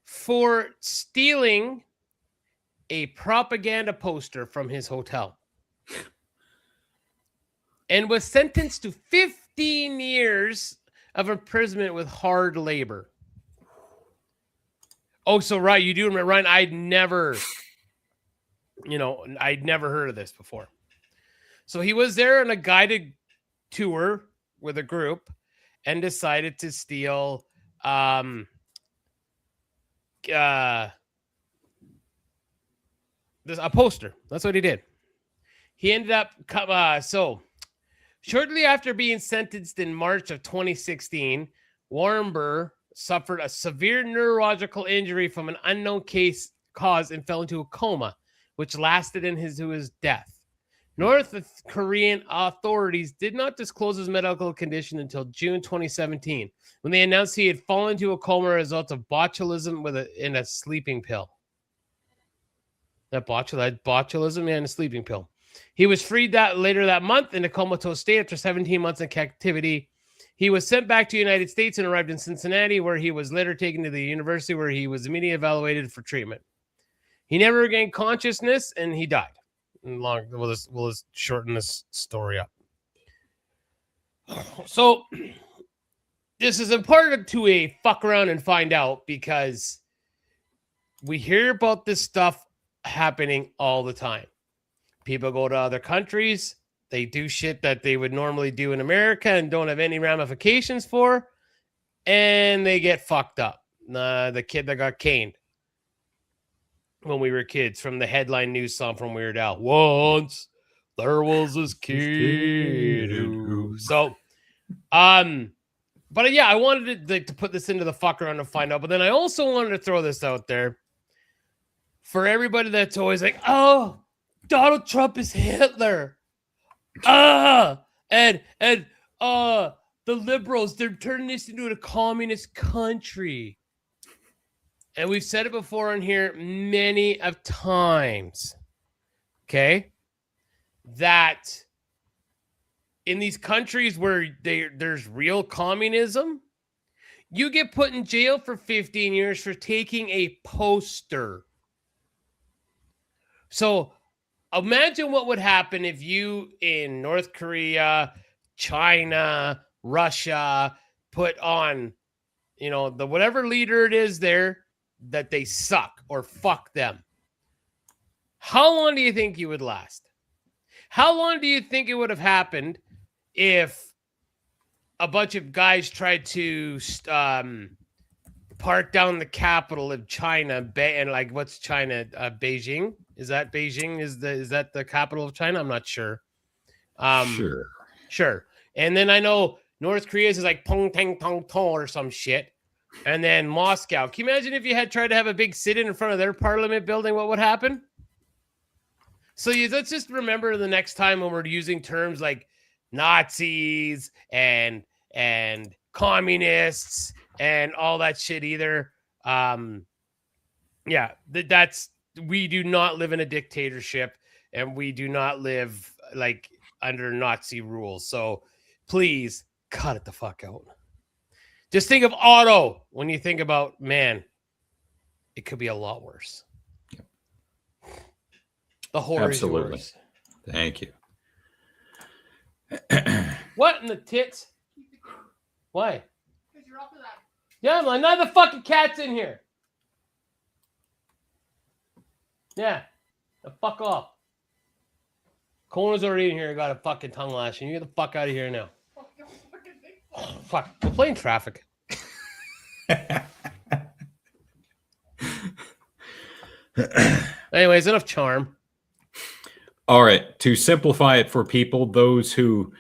For stealing a propaganda poster from his hotel and was sentenced to 15 years of imprisonment with hard labor. Oh, so right, you do remember, Ryan, I'd never heard of this before. So he was there on a guided tour with a group and decided to steal a poster. That's what he did. He ended up so shortly after being sentenced in March of 2016, Warmbier suffered a severe neurological injury from an unknown cause and fell into a coma, which lasted to his death. North Korean authorities did not disclose his medical condition until June 2017, when they announced he had fallen into a coma as a result of botulism in a sleeping pill. Botulism and a sleeping pill. He was freed later that month in a comatose state after 17 months in captivity. He was sent back to the United States and arrived in Cincinnati, where he was later taken to the university, where he was immediately evaluated for treatment. He never regained consciousness, and he died. We'll just shorten this story up. So, this is important to a fuck around and find out, because we hear about this stuff happening all the time. People go to other countries, they do shit that they would normally do in America and don't have any ramifications for, and they get fucked up. The kid that got caned when we were kids, from the headline news song from Weird Al. Once there was this kid who... So, but yeah, I wanted to put this into the fuck around to find out, but then I also wanted to throw this out there for everybody that's always like, oh, Donald Trump is Hitler. And the liberals, they're turning this into a communist country. And we've said it before on here many of times. Okay? That in these countries where there's real communism, you get put in jail for 15 years for taking a poster. So imagine what would happen if you in North Korea, China, Russia put on, the whatever leader it is there that they suck or fuck them. How long do you think you would last? How long do you think it would have happened if a bunch of guys tried to park down the capital of China and like what's China? Beijing? Is that Beijing? Is that the capital of China? I'm not sure. Sure. And then I know North Korea's is like Pong Tang Tong Tong or some shit. And then Moscow. Can you imagine if you had tried to have a big sit-in front of their parliament building? What would happen? So let's just remember the next time when we're using terms like Nazis and communists and all that shit either. We do not live in a dictatorship and we do not live like under Nazi rules. So please cut it the fuck out. Just think of Otto when you think about, man, it could be a lot worse. The horror is yours. Thank you. What in the tits? Why? Because you're up to that. Yeah, man, none of the fucking cat's in here. Yeah. The fuck off. Kona's already in here and got a fucking tongue lashing. You get the fuck out of here now. Oh, fuck. We're playing traffic. Anyways, enough charm. All right. To simplify it for people, those who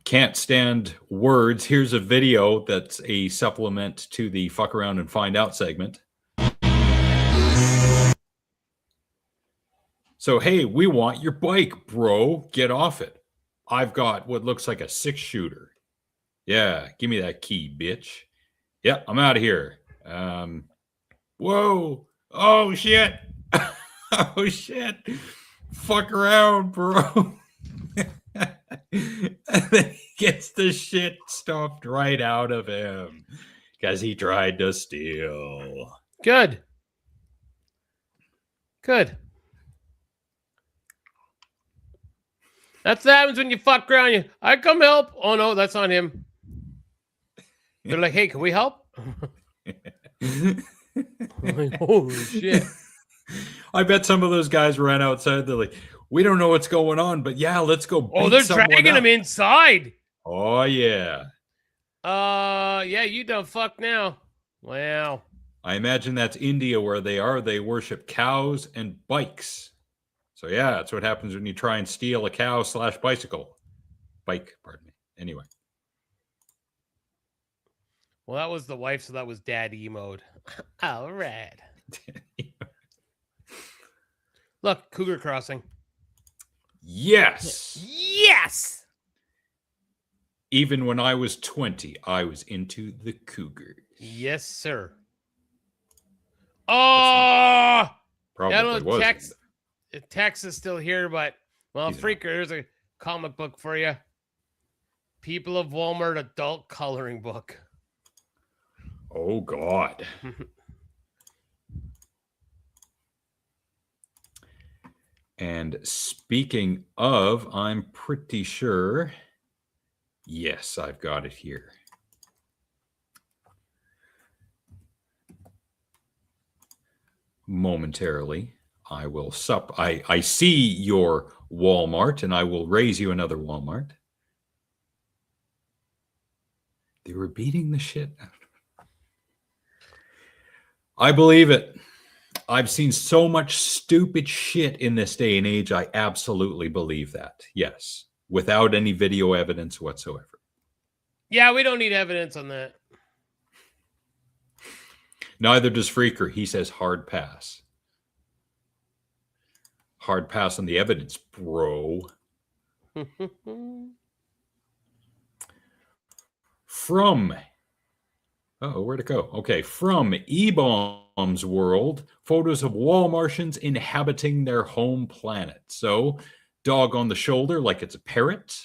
can't stand words, here's a video that's a supplement to the fuck around and find out segment. So, hey, we want your bike, bro. Get off it. I've got what looks like a 6-shooter. Yeah, give me that key, bitch. Yeah, I'm out of here. Whoa. Oh, shit. Oh, shit. Fuck around, bro. And then he gets the shit stomped right out of him because he tried to steal. Good. That's what happens when you fuck around. I come help. Oh, no, that's on him. They're like, hey, can we help? Like, holy shit. I bet some of those guys ran outside. They're like, we don't know what's going on, but yeah, let's go. Oh, they're dragging him inside. Oh, yeah. Yeah, you done fuck now. Wow. I imagine that's India where they are. They worship cows and bikes. So, yeah, that's what happens when you try and steal a cow/bicycle. Bike, pardon me. Anyway. Well, that was the wife, so that was daddy mode. All right. Look, cougar crossing. Yes. Yes. Even when I was 20, I was into the cougars. Yes, sir. Oh! Probably I don't know, was. Tex is still here, but, well, He's Freaker, here's a comic book for you. People of Walmart adult coloring book. Oh, God. And speaking of, I'm pretty sure. Yes, I've got it here. Momentarily, I will I see your Walmart, and I will raise you another Walmart. They were beating the shit out of it. I believe it. I've seen so much stupid shit in this day and age. I absolutely believe that. Yes. Without any video evidence whatsoever. Yeah, we don't need evidence on that. Neither does Freaker. He says hard pass. Hard pass on the evidence, bro. From, where'd it go? Okay, from E-Bomb's world, photos of wall Martians inhabiting their home planet. So, dog on the shoulder like it's a parrot.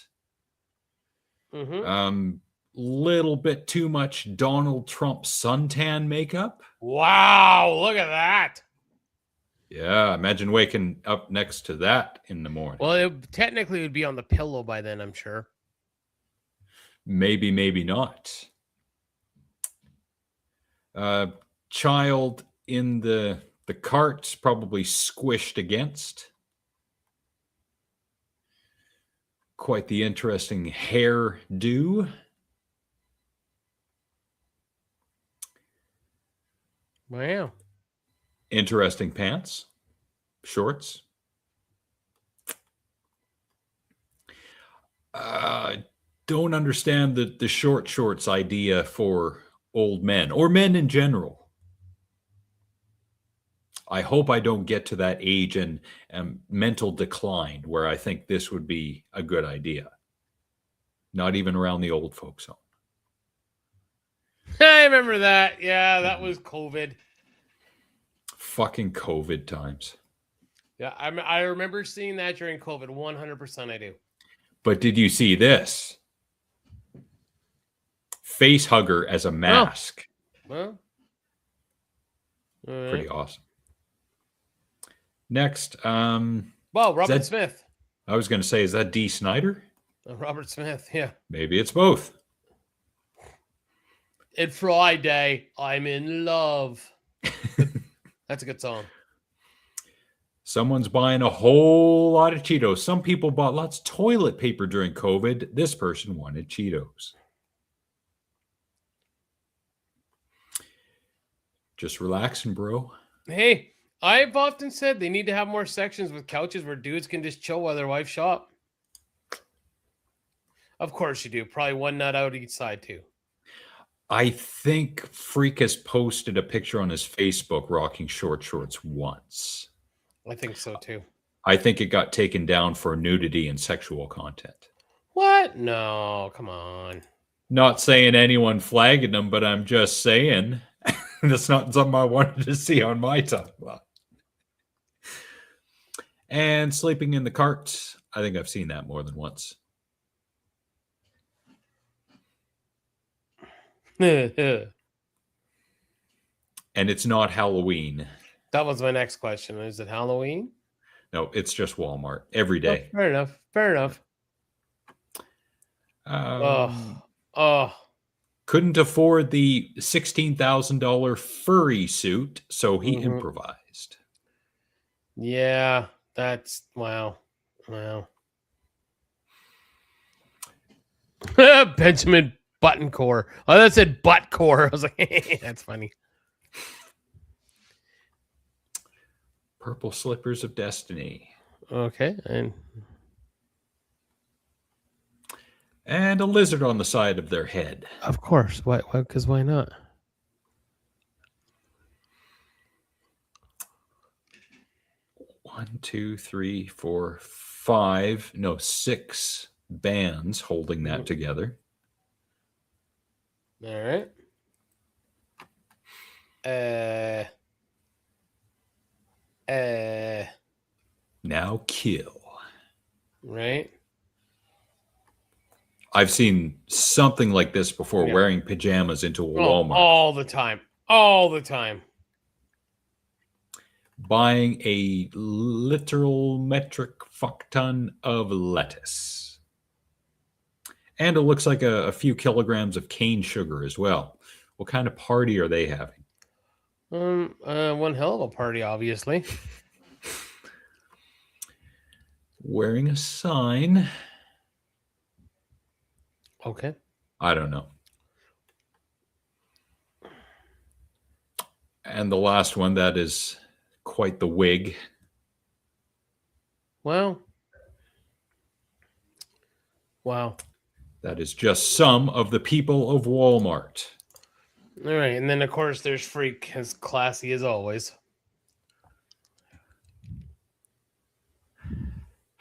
Little bit too much Donald Trump suntan makeup. Wow, look at that. Yeah, imagine waking up next to that in the morning. Well, it technically would be on the pillow by then, I'm sure. Maybe, maybe not. Child in the cart, probably squished against. Quite the interesting hairdo. Wow. Interesting pants, shorts. Don't understand the short shorts idea for old men or men in general. I hope I don't get to that age and mental decline where I think this would be a good idea. Not even around the old folks home. I remember that. Yeah, that was COVID. Fucking COVID times. Yeah, I remember seeing that during COVID. 100% I do. But did you see this? Face hugger as a mask. Well, pretty awesome. Next, well, Robert Smith. I was going to say, is that D. Snyder? Robert Smith, yeah. Maybe it's both. It's Friday. I'm in love. That's a good song. Someone's buying a whole lot of Cheetos. Some people bought lots of toilet paper during COVID. This person wanted Cheetos. Just relaxing, bro. Hey, I've often said they need to have more sections with couches where dudes can just chill while their wife shop. Of course you do. Probably one nut out each side too. I think Freak has posted a picture on his Facebook rocking short shorts once. I think so too. I think it got taken down for nudity and sexual content. What? No, come on. Not saying anyone flagging them, but I'm just saying that's not something I wanted to see on my timeline. And sleeping in the cart. I think I've seen that more than once. And it's not Halloween. That was my next question. Is it Halloween? No, it's just Walmart every day. Oh, fair enough. Fair enough. Couldn't afford the $16,000 furry suit, so he improvised. Yeah, that's wow. Benjamin Buttoncore. Oh, that said Buttcore. I was like, that's funny. Purple slippers of destiny. Okay, and a lizard on the side of their head. Of course. Why? Because why not? One, two, three, four, five. No, 6 bands holding that together. All right. Now kill. Right. I've seen something like this before, wearing pajamas into a Walmart. All the time. All the time. Buying a literal metric fuck ton of lettuce. And it looks like a few kilograms of cane sugar as well. What kind of party are they having? One hell of a party, obviously. Wearing a sign. Okay. I don't know. And the last one, that is quite the wig. Well. Wow. That is just some of the people of Walmart. All right. And then, of course, there's Freak, as classy as always.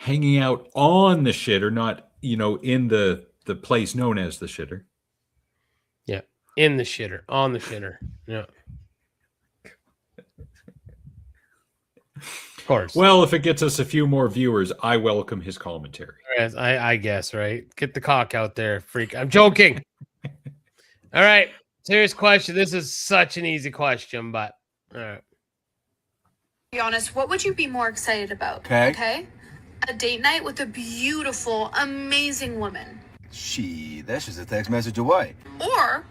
hanging out on the shitter, not, in the place known as the shitter. Yeah. In the shitter. On the shitter. Yeah. Of course. Well, if it gets us a few more viewers, I welcome his commentary. Yes, I guess, right? Get the cock out there, freak. I'm joking. All right. Serious question. This is such an easy question, but all right. Be honest, what would you be more excited about? Okay. A date night with a beautiful, amazing woman. That's just a text message away. Or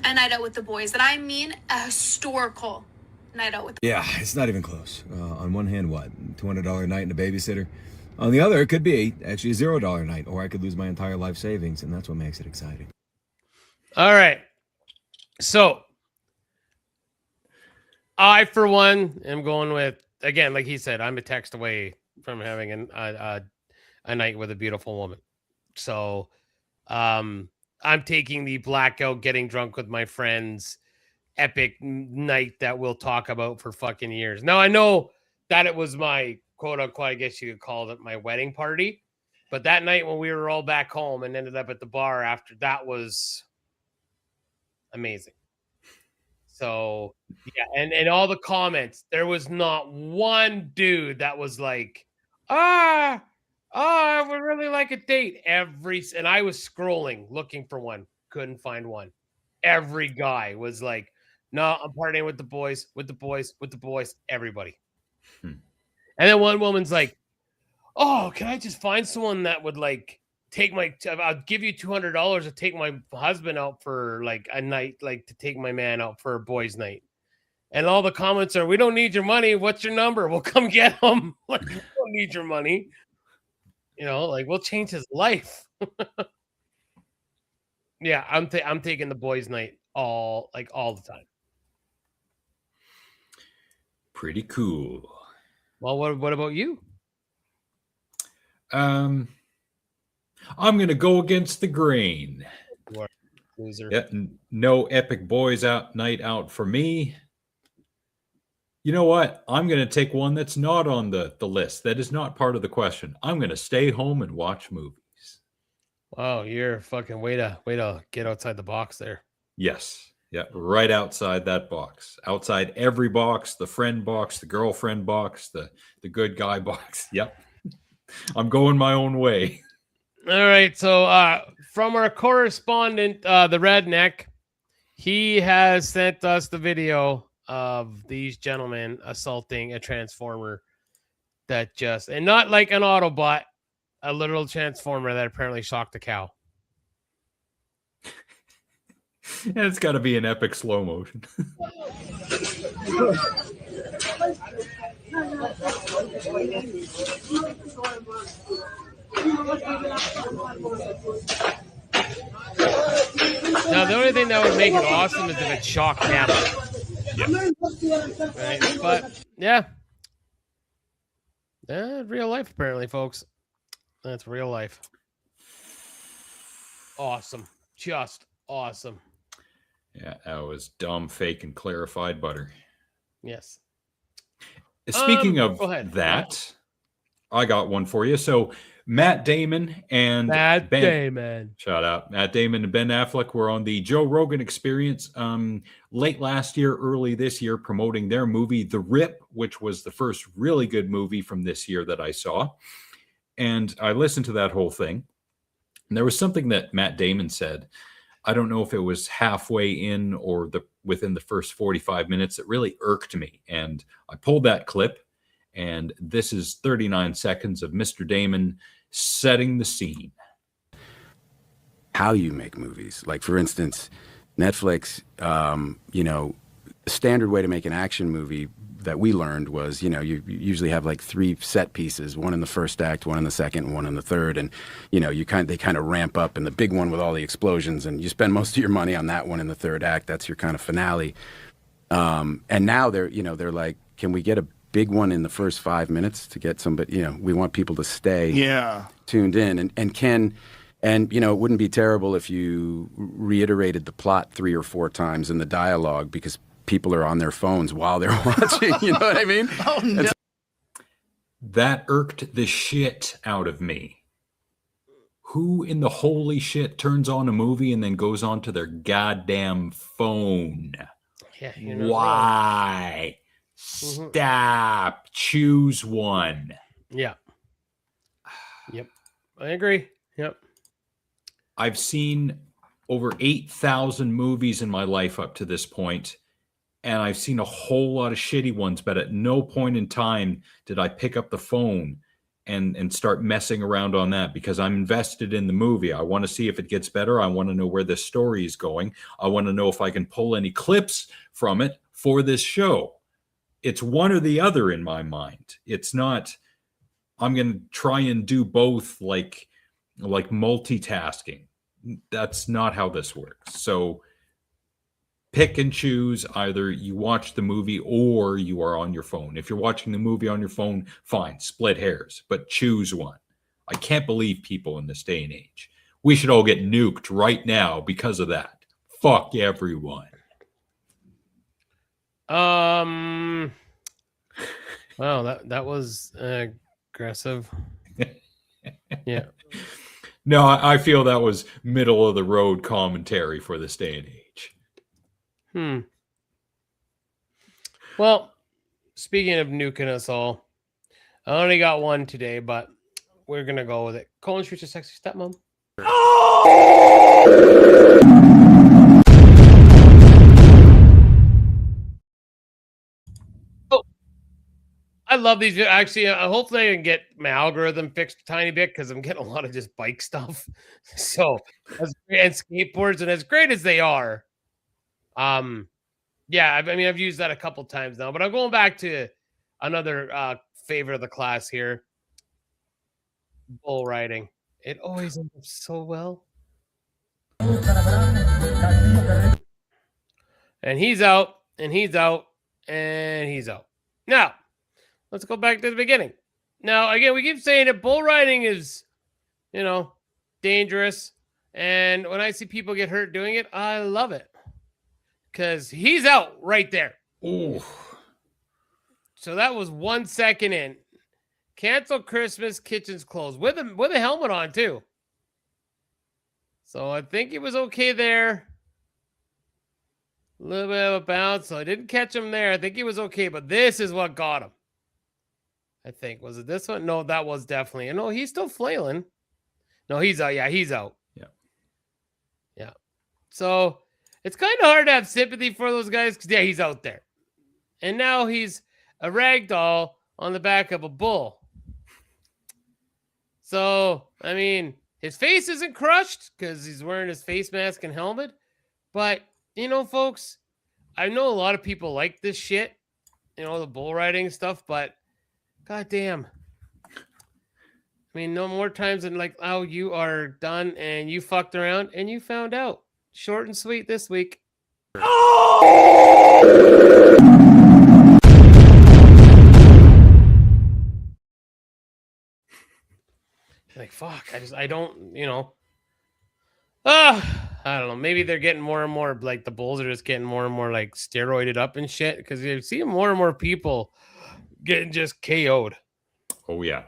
a night out with the boys. And I mean a historical night out with the Yeah, it's not even close. On one hand, what? $200 night and a babysitter? On the other, it could be actually a $0 night, or I could lose my entire life savings, and that's what makes it exciting. All right. So I, for one, am going with, again, like he said, I'm a text away from having a night with a beautiful woman. So I'm taking the blackout, getting drunk with my friends, epic night that we'll talk about for fucking years. Now, I know that it was my quote unquote, I guess you could call it my wedding party. But that night when we were all back home and ended up at the bar after, that was amazing. So yeah, and all the comments, there was not one dude that was like, I would really like a date. And I was scrolling looking for one, couldn't find one. Every guy was like, no, I'm partying with the boys, everybody. And then one woman's like, oh, can I just find someone that would like I'll give you $200 to take my husband out for like a night, like to take my man out for a boys' night. And all the comments are, we don't need your money. What's your number? We'll come get him. Like, we don't need your money. Like we'll change his life. Yeah, I'm taking the boys' night all the time. Pretty cool. Well, what about you? I'm going to go against the grain. Loser. Yeah, no epic boys night out for me. You know what? I'm going to take one that's not on the list. That is not part of the question. I'm going to stay home and watch movies. Wow, you're fucking way to get outside the box there. Yes. Yeah, right outside that box. Outside every box, the friend box, the girlfriend box, the good guy box. Yep. I'm going my own way. All right. So from our correspondent, the Redneck, he has sent us the video of these gentlemen assaulting a transformer and not like an Autobot, a literal transformer that apparently shocked a cow. And it's got to be an epic slow motion. Now, the only thing that would make it awesome is if it shocked him. Yeah. Right? But, yeah. Real life, apparently, folks. That's real life. Awesome. Just awesome. Yeah, that was dumb, fake, and clarified butter. Yes. Speaking of go ahead. that, I got one for you. So Matt Damon and Matt Damon. Shout out. Matt Damon and Ben Affleck were on the Joe Rogan Experience late last year, early this year, promoting their movie, The Rip, which was the first really good movie from this year that I saw. And I listened to that whole thing. And there was something that Matt Damon said. I don't know if it was halfway in or within the first 45 minutes. It really irked me. And I pulled that clip. And this is 39 seconds of Mr. Damon setting the scene. How you make movies. Like, for instance, Netflix, the standard way to make an action movie that we learned was, you usually have like 3 set pieces, one in the first act, one in the second, and one in the third. And, they kind of ramp up, and the big one with all the explosions, and you spend most of your money on that one in the third act. That's your kind of finale. And now they're like, can we get a big one in the first 5 minutes to get somebody, we want people to stay tuned in. And it wouldn't be terrible if you reiterated the plot 3 or 4 times in the dialogue, because people are on their phones while they're watching. You know what I mean? Oh, no. That irked the shit out of me. Who in the holy shit turns on a movie and then goes onto their goddamn phone? Yeah, you're not Why? Mhm. Stop. Choose one. Yeah. Yep. I agree. Yep. I've seen over 8,000 movies in my life up to this point, and I've seen a whole lot of shitty ones, but at no point in time did I pick up the phone and start messing around on that, because I'm invested in the movie. I want to see if it gets better. I want to know where this story is going. I want to know if I can pull any clips from it for this show. It's one or the other in my mind. It's not, I'm going to try and do both like multitasking. That's not how this works. So pick and choose. Either you watch the movie or you are on your phone. If you're watching the movie on your phone, fine, split hairs, but choose one. I can't believe people in this day and age. We should all get nuked right now because of that. Fuck everyone. Wow, that was aggressive. Yeah. No, I feel that was middle of the road commentary for this day and age. Well, speaking of nuking us all, I only got one today, but we're gonna go with it. Colin Street's a sexy stepmom. Oh, I love these. Actually, hopefully I can get my algorithm fixed a tiny bit, because I'm getting a lot of just bike stuff. So, and skateboards, and as great as they are, yeah, I mean, I've used that a couple times now, but I'm going back to another favorite of the class here. Bull riding. It always ends up so well. And he's out, and he's out, and he's out. Now, let's go back to the beginning. Now, again, we keep saying that bull riding is, dangerous. And when I see people get hurt doing it, I love it. Because he's out right there. Ooh. So that was 1 second in. Cancel Christmas, kitchen's closed. With a helmet on, too. So I think he was okay there. A little bit of a bounce. So I didn't catch him there. I think he was okay. But this is what got him. I think. Was it this one? No, that was definitely. No, he's still flailing. No, he's out. Yeah, he's out. Yeah. So it's kind of hard to have sympathy for those guys, because, yeah, he's out there. And now he's a rag doll on the back of a bull. So, I mean, his face isn't crushed because he's wearing his face mask and helmet. But, folks, I know a lot of people like this shit, the bull riding stuff, but goddamn. I mean, no more times than you are done and you fucked around and you found out. Short and sweet this week. Fuck, I don't I don't know. Maybe they're getting more and more, the bulls are just getting more and more steroided up and shit, because you see more and more people getting just KO'd. Oh, yeah.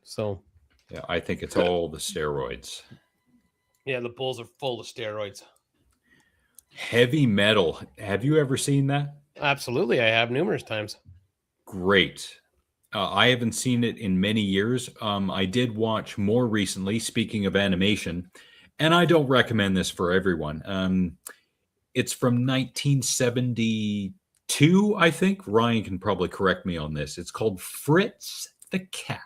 So. Yeah, I think it's all the steroids. Yeah, the bulls are full of steroids. Heavy metal. Have you ever seen that? Absolutely. I have numerous times. Great. I haven't seen it in many years. I did watch more recently, speaking of animation, and I don't recommend this for everyone. It's from 1972, I think. Ryan can probably correct me on this. It's called Fritz the Cat.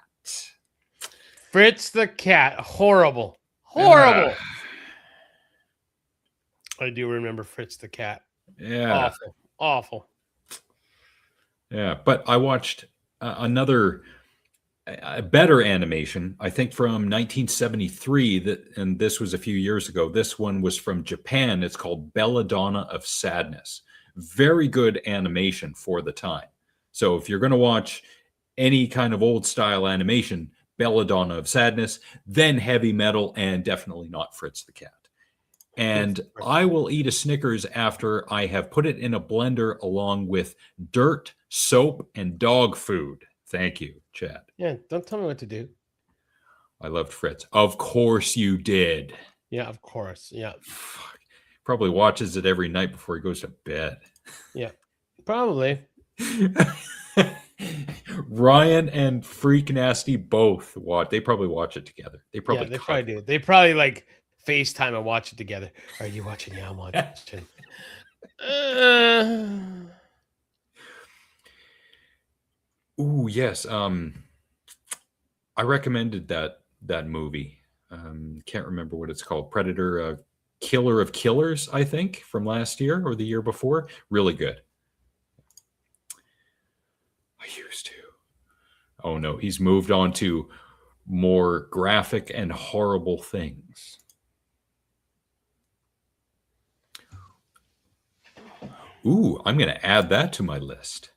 Fritz the Cat. Horrible. Horrible. I do remember Fritz the Cat. Yeah. Awful. Yeah, but I watched another better animation, I think from 1973, and this was a few years ago. This one was from Japan. It's called Belladonna of Sadness. Very good animation for the time. So if you're going to watch any kind of old style animation, Belladonna of Sadness, then heavy metal, and definitely not Fritz the Cat. And I will eat a Snickers after I have put it in a blender along with dirt, soap, and dog food. Thank you. Chad. Yeah, don't tell me what to do. I loved Fritz. Of course you did. Yeah, of course. Yeah. Fuck. Probably watches it every night before he goes to bed. Yeah, probably. Ryan and Freak Nasty both watch. They probably watch it together. They probably They probably do. They probably like FaceTime and watch it together. Are you watching? Yeah, I'm watching. Ooh, yes. I recommended that movie. Can't remember what it's called. Predator, Killer of Killers, I think, from last year or the year before. Really good. I used to. Oh no, he's moved on to more graphic and horrible things. Ooh, I'm going to add that to my list.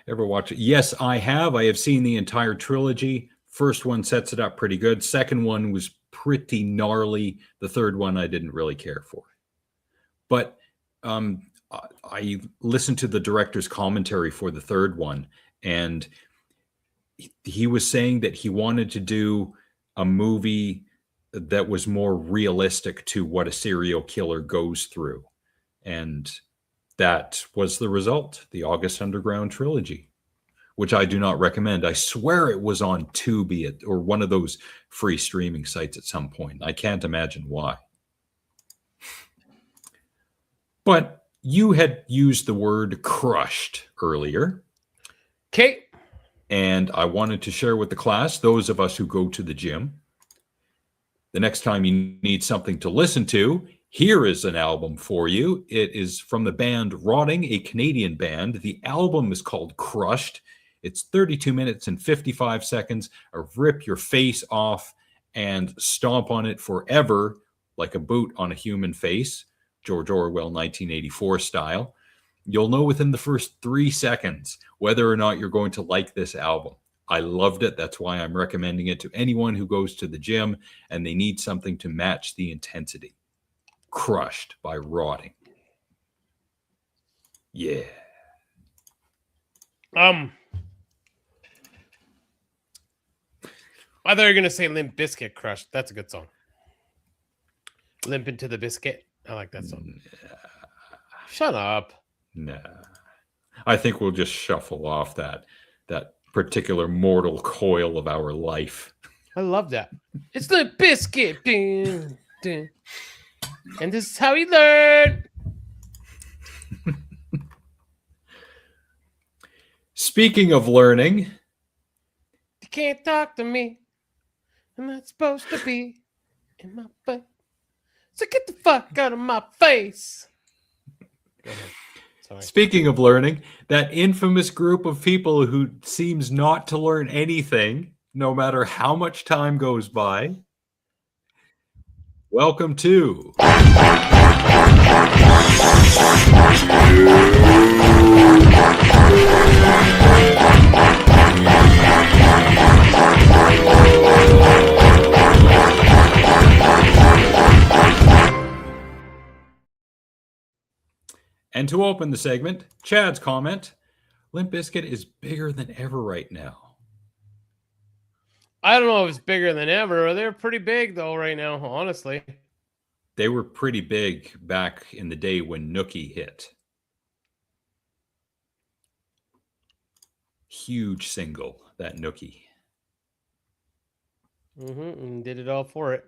Ever watch it? Yes, I have. I have seen the entire trilogy. First one sets it up pretty good. Second one was pretty gnarly. The third one I didn't really care for. But I listened to the director's commentary for the third one, and he was saying that he wanted to do a movie that was more realistic to what a serial killer goes through. And that was the result, the August Underground trilogy, which I do not recommend. I swear it was on Tubi or one of those free streaming sites at some point. I can't imagine why. But you had used the word crushed earlier. Okay. And I wanted to share with the class, those of us who go to the gym, the next time you need something to listen to, here is an album for you. It is from the band Rotting, a Canadian band. The album is called Crushed. It's 32 minutes and 55 seconds of rip your face off and stomp on it forever like a boot on a human face, George Orwell 1984 style. You'll know within the first 3 seconds whether or not you're going to like this album. I loved it. That's why I'm recommending it to anyone who goes to the gym and they need something to match the intensity. Crushed by Rotting. Yeah. I thought you were gonna say Limp Bizkit Crushed. That's a good song. Limp into the Biscuit. I like that song. Nah. Shut up. Nah. I think we'll just shuffle off that particular mortal coil of our life. I love that. It's Limp Bizkit. Dun, dun. And this is how he learned. Speaking of learning, You can't talk to me. I'm not supposed to be in my face. So get the fuck out of my face. Go ahead. Sorry. speaking of learning, that infamous group of people who seems not to learn anything, no matter how much time goes by. Welcome to And to open the segment, Chad's comment, Limp Bizkit is bigger than ever right now. I don't know if it's bigger than ever. They're pretty big, though, right now, honestly. They were pretty big back in the day when Nookie hit. Huge single, that Nookie. And did it all for it.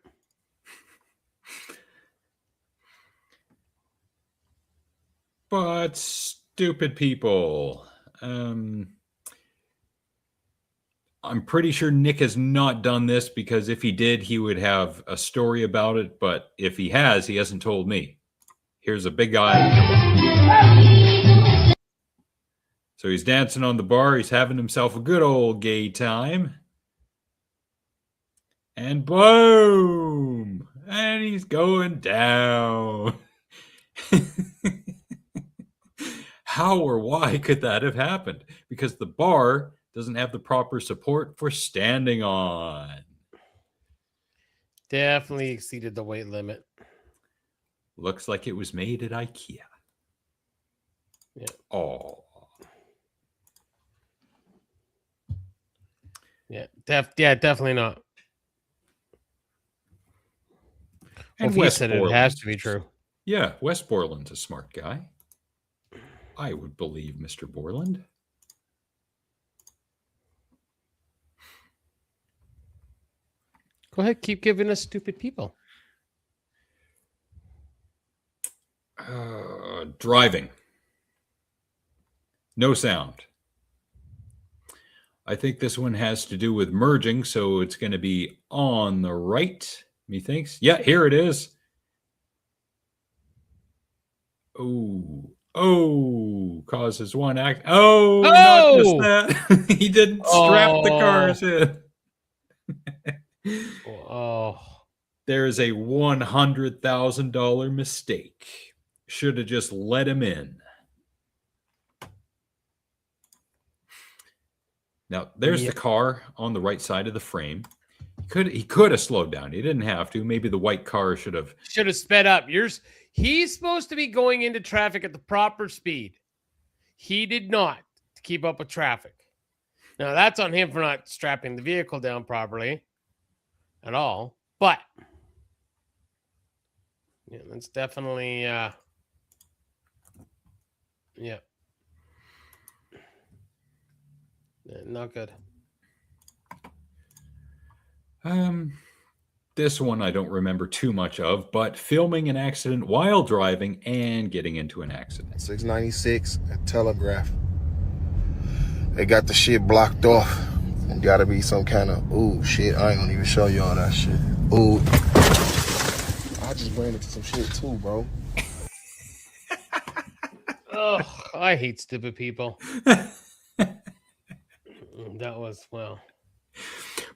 But stupid people. I'm pretty sure Nick has not done this, because if he did, he would have a story about it. But if he has, he hasn't told me. Here's a big guy. So he's dancing on the bar. He's having himself a good old gay time. And boom! And he's going down. How or why could that have happened? Because the bar doesn't have the proper support for standing on. Definitely exceeded the weight limit. Looks like it was made at IKEA. Yeah. Oh. Yeah, definitely not. And Well, if he Wes said it, it has to be true. Yeah, Wes Borland's a smart guy. I would believe Mr. Borland. Go ahead, keep giving us stupid people. Driving. No sound. I think this one has to do with merging, so it's going to be on the right, methinks. Yeah, here it is. Oh, causes one act. Oh, not just that. He didn't strap the cars in. There is a $100,000 mistake. Should have just let him in. Now, there's the car on the right side of the frame. He could have slowed down. He didn't have to. Maybe the white car should have sped up. He's supposed to be going into traffic at the proper speed. He did not keep up with traffic. Now, that's on him for not strapping the vehicle down properly at all. But yeah, that's definitely not good. This one I don't remember too much of, but filming an accident while driving and getting into an accident. 696 at Telegraph. They got the shit blocked off. It gotta be some kind of, ooh, shit. I ain't gonna even show you all that shit. Ooh. I just ran into some shit too, bro. Oh, I hate stupid people. That was, well.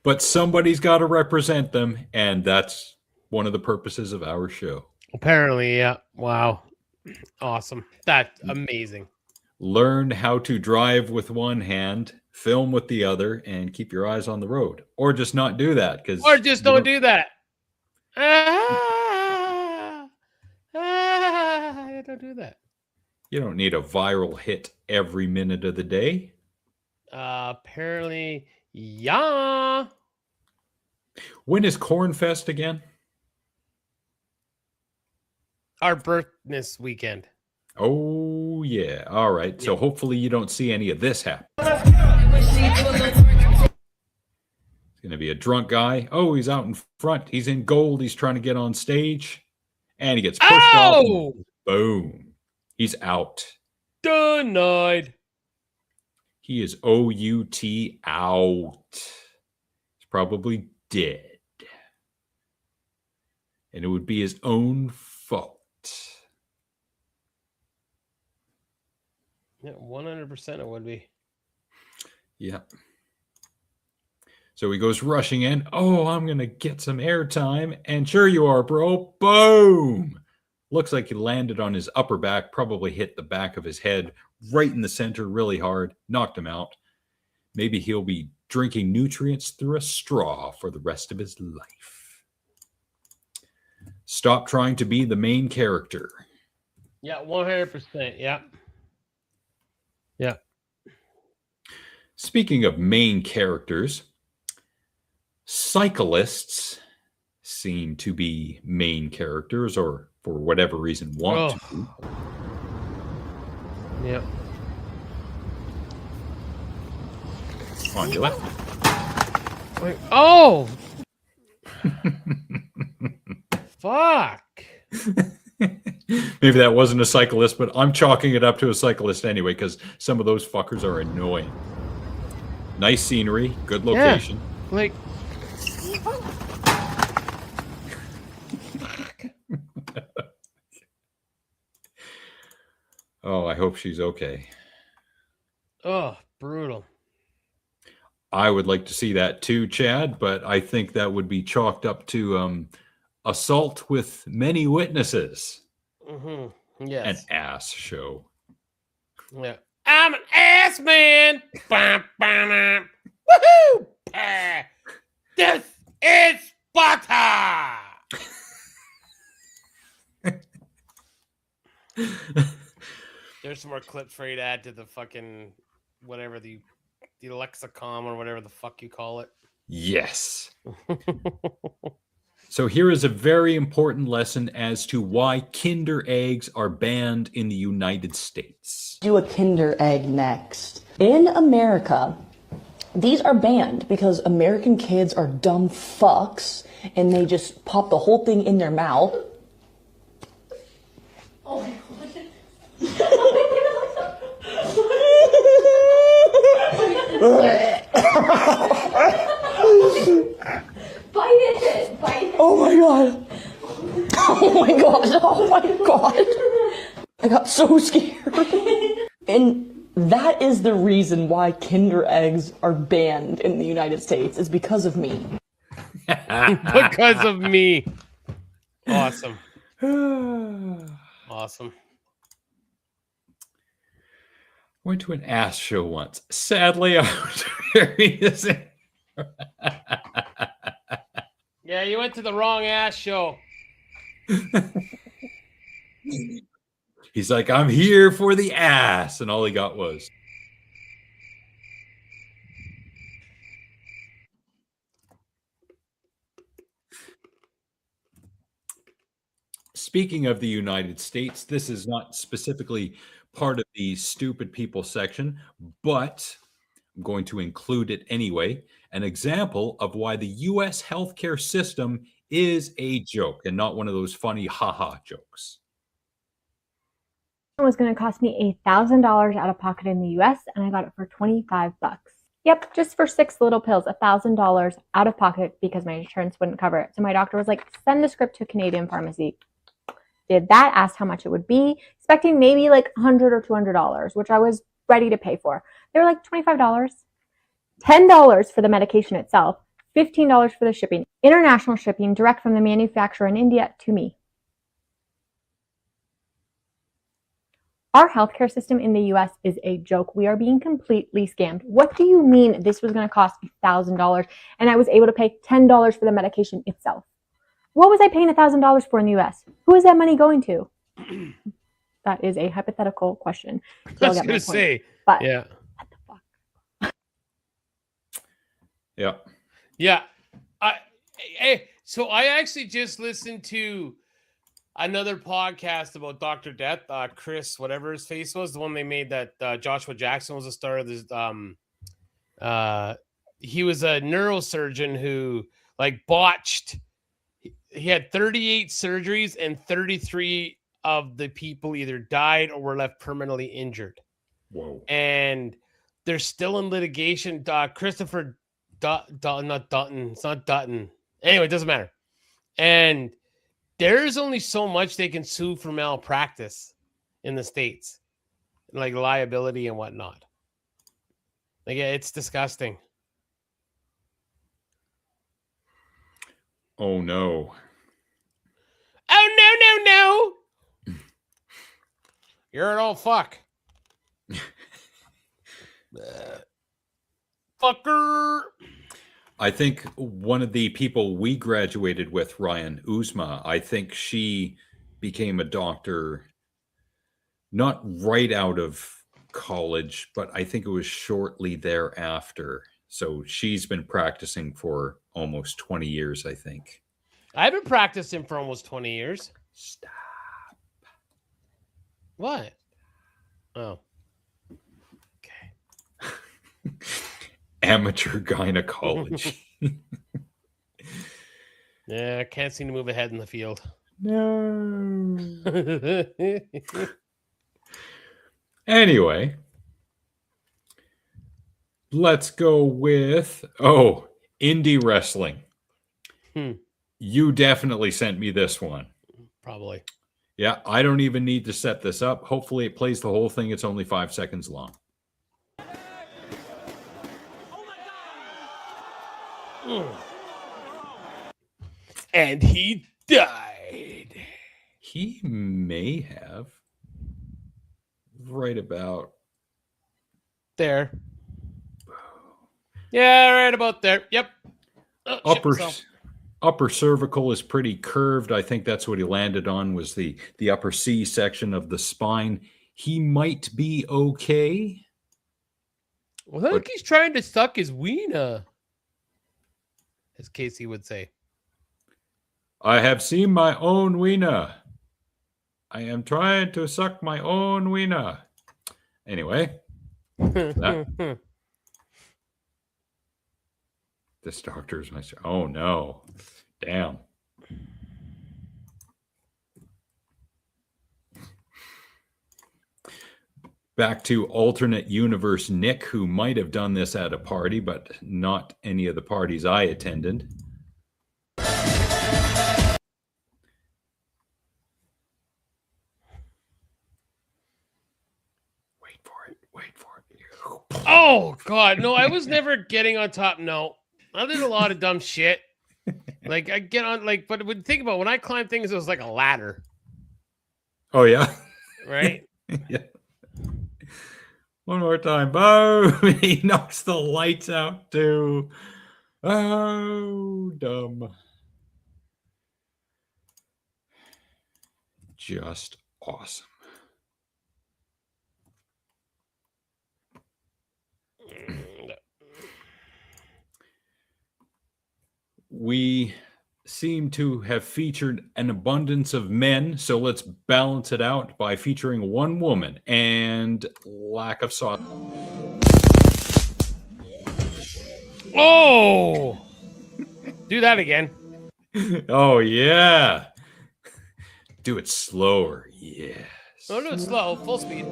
But somebody's got to represent them, and that's one of the purposes of our show. Apparently, yeah. Wow. Awesome. That's amazing. Learn how to drive with one hand, film with the other, and keep your eyes on the road. Or just not do that. Or just don't do that. Don't do that. You don't need a viral hit every minute of the day. Apparently, yeah. When is Cornfest again? Our birthday weekend. Oh, yeah. All right. So hopefully you don't see any of this happen. It's going to be a drunk guy. Oh, he's out in front. He's in gold. He's trying to get on stage. And he gets pushed off. Boom. He's out. Denied. He is O-U-T out. He's probably dead. And it would be his own fault. Yeah, 100% it would be. Yeah. So he goes rushing in. Oh, I'm going to get some airtime. And sure you are, bro. Boom. Looks like he landed on his upper back, probably hit the back of his head right in the center really hard, knocked him out. Maybe he'll be drinking nutrients through a straw for the rest of his life. Stop trying to be the main character. Yeah, 100%. Yeah. Yeah. Speaking of main characters, cyclists seem to be main characters, or for whatever reason want to. Yeah. On your left. Wait, oh! Fuck. Maybe that wasn't a cyclist, but I'm chalking it up to a cyclist anyway, because some of those fuckers are annoying. Nice scenery, good location. Yeah, like... Oh, I hope she's okay. Oh, brutal. I would like to see that too, Chad, but I think that would be chalked up to assault with many witnesses. Mm-hmm. Yes. An ass show. Yeah. I'm an ass man. Woohoo! This is Sparta. some more clips for you to add to the fucking whatever the lexicon or whatever the fuck you call it. Yes. So here is a very important lesson as to why Kinder eggs are banned in the United States. Do a Kinder egg next. In America, these are banned because American kids are dumb fucks and they just pop the whole thing in their mouth. Oh my Bite it! Bite it! Oh my god! Oh my god! Oh my god! I got so scared. And that is the reason why Kinder eggs are banned in the United States, is because of me. Because of me. Awesome. Awesome. Went to an ass show once. Sadly, I was very innocent. Yeah, you went to the wrong ass show. He's like, I'm here for the ass. And all he got was. Speaking of the United States, this is not specifically part of the stupid people section, but I'm going to include it anyway. An example of why the U.S. healthcare system is a joke and not one of those funny haha jokes. It was going to cost me $1,000 out of pocket in the US, and I got it for 25 bucks. Yep, just for 6 little pills, $1,000 out of pocket because my insurance wouldn't cover it. So my doctor was like, send the script to a Canadian pharmacy. Did that, asked how much it would be, expecting maybe like $100 or $200, which I was ready to pay for. They were like $25, $10 for the medication itself, $15 for the shipping, international shipping direct from the manufacturer in India to me. Our healthcare system in the US is a joke. We are being completely scammed. What do you mean this was going to cost $1,000 and I was able to pay $10 for the medication itself? What was I paying $1,000 for in the US? Who is that money going to? That is a hypothetical question. I was going to say, but yeah. What the fuck? Yeah. Yeah. So I actually just listened to another podcast about Dr. Death, Chris, whatever his face was, the one they made that Joshua Jackson was the star of this. He was a neurosurgeon who like botched. He had 38 surgeries and 33 of the people either died or were left permanently injured. Whoa. And they're still in litigation. Christopher Dutton, not Dutton. It's not Dutton. Anyway, it doesn't matter. And there's only so much they can sue for malpractice in the States, like liability and whatnot. Like, yeah, it's disgusting. Oh, no. Oh, no. You're an old fuck. Fucker. I think one of the people we graduated with, Ryan Uzma, I think she became a doctor not right out of college, but I think it was shortly thereafter. So she's been practicing for almost 20 years, I think. I've been practicing for almost 20 years. Stop. What? Oh. Amateur gynecology. Yeah, I can't seem to move ahead in the field. No. Anyway, let's go with, indie wrestling. You definitely sent me this one. Probably. Yeah, I don't even need to set this up. Hopefully it plays the whole thing. It's only 5 seconds long. And he died. He may have. Right about there. Yeah, right about there. Yep. Upper cervical is pretty curved. I think that's what he landed on, was the upper C section of the spine. he might be okay. Well, I think he's trying to suck his wiener, as Casey would say. I have seen my own wiener. I am trying to suck my own wiener. Anyway, that, this doctor is my. Oh no, damn. Back to alternate universe Nick, who might have done this at a party, but not any of the parties I attended. Wait for it. Oh God, no! I was never getting on top. No, I did a lot of dumb shit. Like I get on, like, but think about when I climb things, it was like a ladder. Oh yeah, right. Yeah. One more time. Boom! He knocks the lights out too. Oh, dumb. Just awesome. We seem to have featured an abundance of men, so let's balance it out by featuring one woman and lack of sauce. Oh, do that again. Oh yeah, do it slower. Yes. Oh no, it's slow, full speed.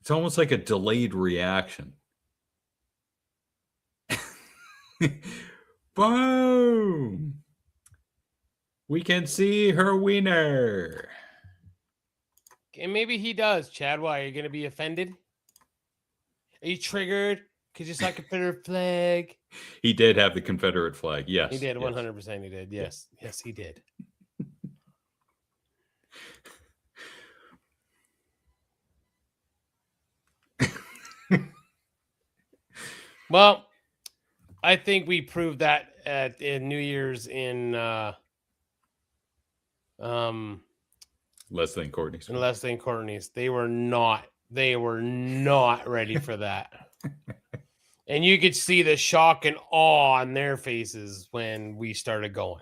It's almost like a delayed reaction. Boom! We can see her wiener. And maybe he does. Chad, why? Are you going to be offended? Are you triggered? Because you saw Confederate flag? He did have the Confederate flag. Yes. He did. Yes. 100% he did. Yes. Yes, he did. Well, I think we proved that in New Year's in Leslie and Courtney's. In Leslie and Courtney's. They were not ready for that. And you could see the shock and awe on their faces when we started going.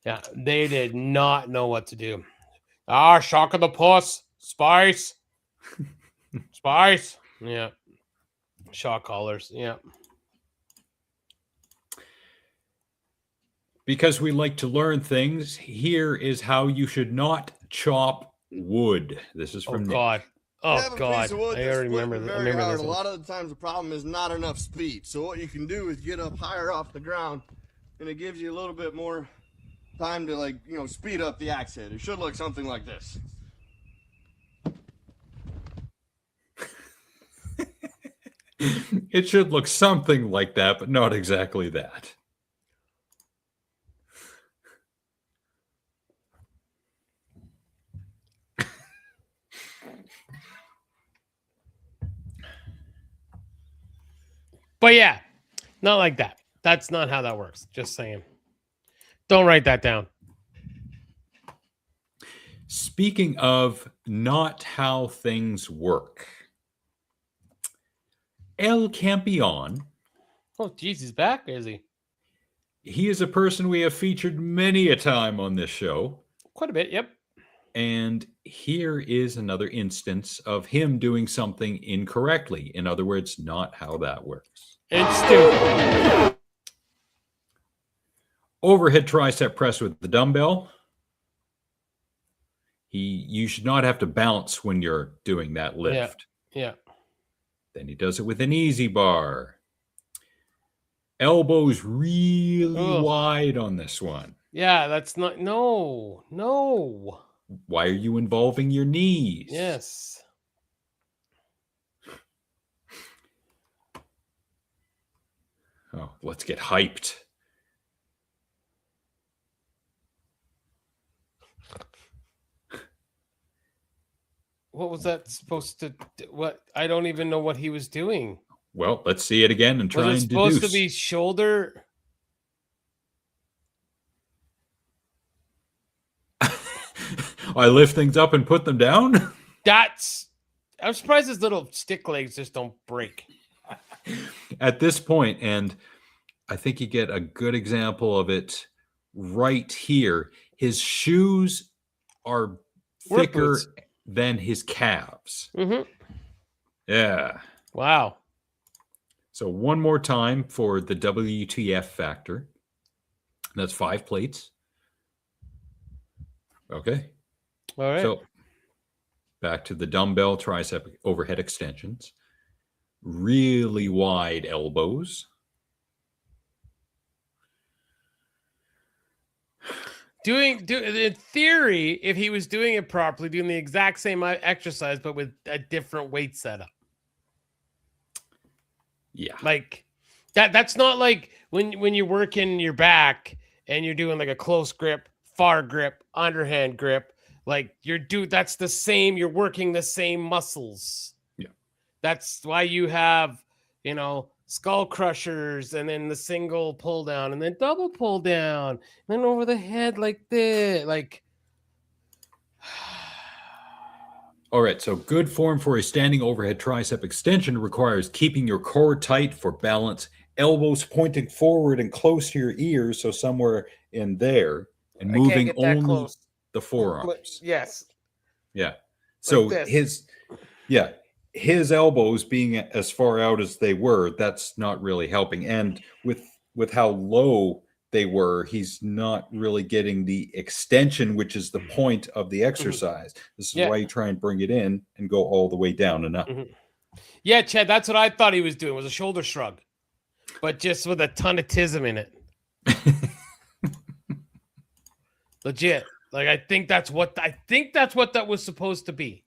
Yeah, they did not know what to do. Ah, shock of the puss. Spice. Spice. Yeah. Shock collars. Yeah. Because we like to learn things, here is how you should not chop wood. This is from Nick. God. Oh, have a God. piece of wood I that's already remember splitting that. I very remember hard. this A one. lot of the times the problem is not enough speed. So what you can do is get up higher off the ground, and it gives you a little bit more time to, like, you know, speed up the axe head. It should look something like this. It should look something like that, but not exactly that. But yeah, not like that. That's not how that works. Just saying. Don't write that down. Speaking of not how things work, El Campion. Oh, geez, he's back, is he? He is a person we have featured many a time on this show. Quite a bit, yep. And here is another instance of him doing something incorrectly. In other words, not how that works. It's stupid. Overhead tricep press with the dumbbell. You should not have to bounce when you're doing that lift. Yeah. Then he does it with an easy bar. Elbows really wide on this one. Yeah, that's not. No. Why are you involving your knees? Yes. Oh, let's get hyped. What was that supposed to? What I don't even know what he was doing. Well, let's see it again and try Was it and supposed deduce. to be shoulder? I lift things up and put them down. I'm surprised his little stick legs just don't break. At this point, and I think you get a good example of it right here. His shoes are Work thicker boots. than his calves. Mm-hmm. Yeah. Wow. So one more time for the WTF factor. That's 5 plates. Okay. All right. So back to the dumbbell tricep overhead extensions. Really wide elbows. In theory, if he was doing it properly, doing the exact same exercise but with a different weight setup. Yeah. Like that's not like when you're working your back and you're doing like a close grip, far grip, underhand grip, like that's the same, you're working the same muscles. Yeah. That's why you have, skull crushers and then the single pull down and then double pull down and then over the head like this. Like all right, so good form for a standing overhead tricep extension requires keeping your core tight for balance, elbows pointing forward and close to your ears, so somewhere in there, and I can't moving get that only close. the forearms. Yes. Yeah. So Like this. his elbows being as far out as they were, that's not really helping. And with how low they were, he's not really getting the extension, which is the point of the exercise. This is why you try and bring it in and go all the way down and up. Yeah, Chad, that's what I thought he was doing, was a shoulder shrug, but just with a ton of TISM in it. Legit. Like, I think that's what that was supposed to be.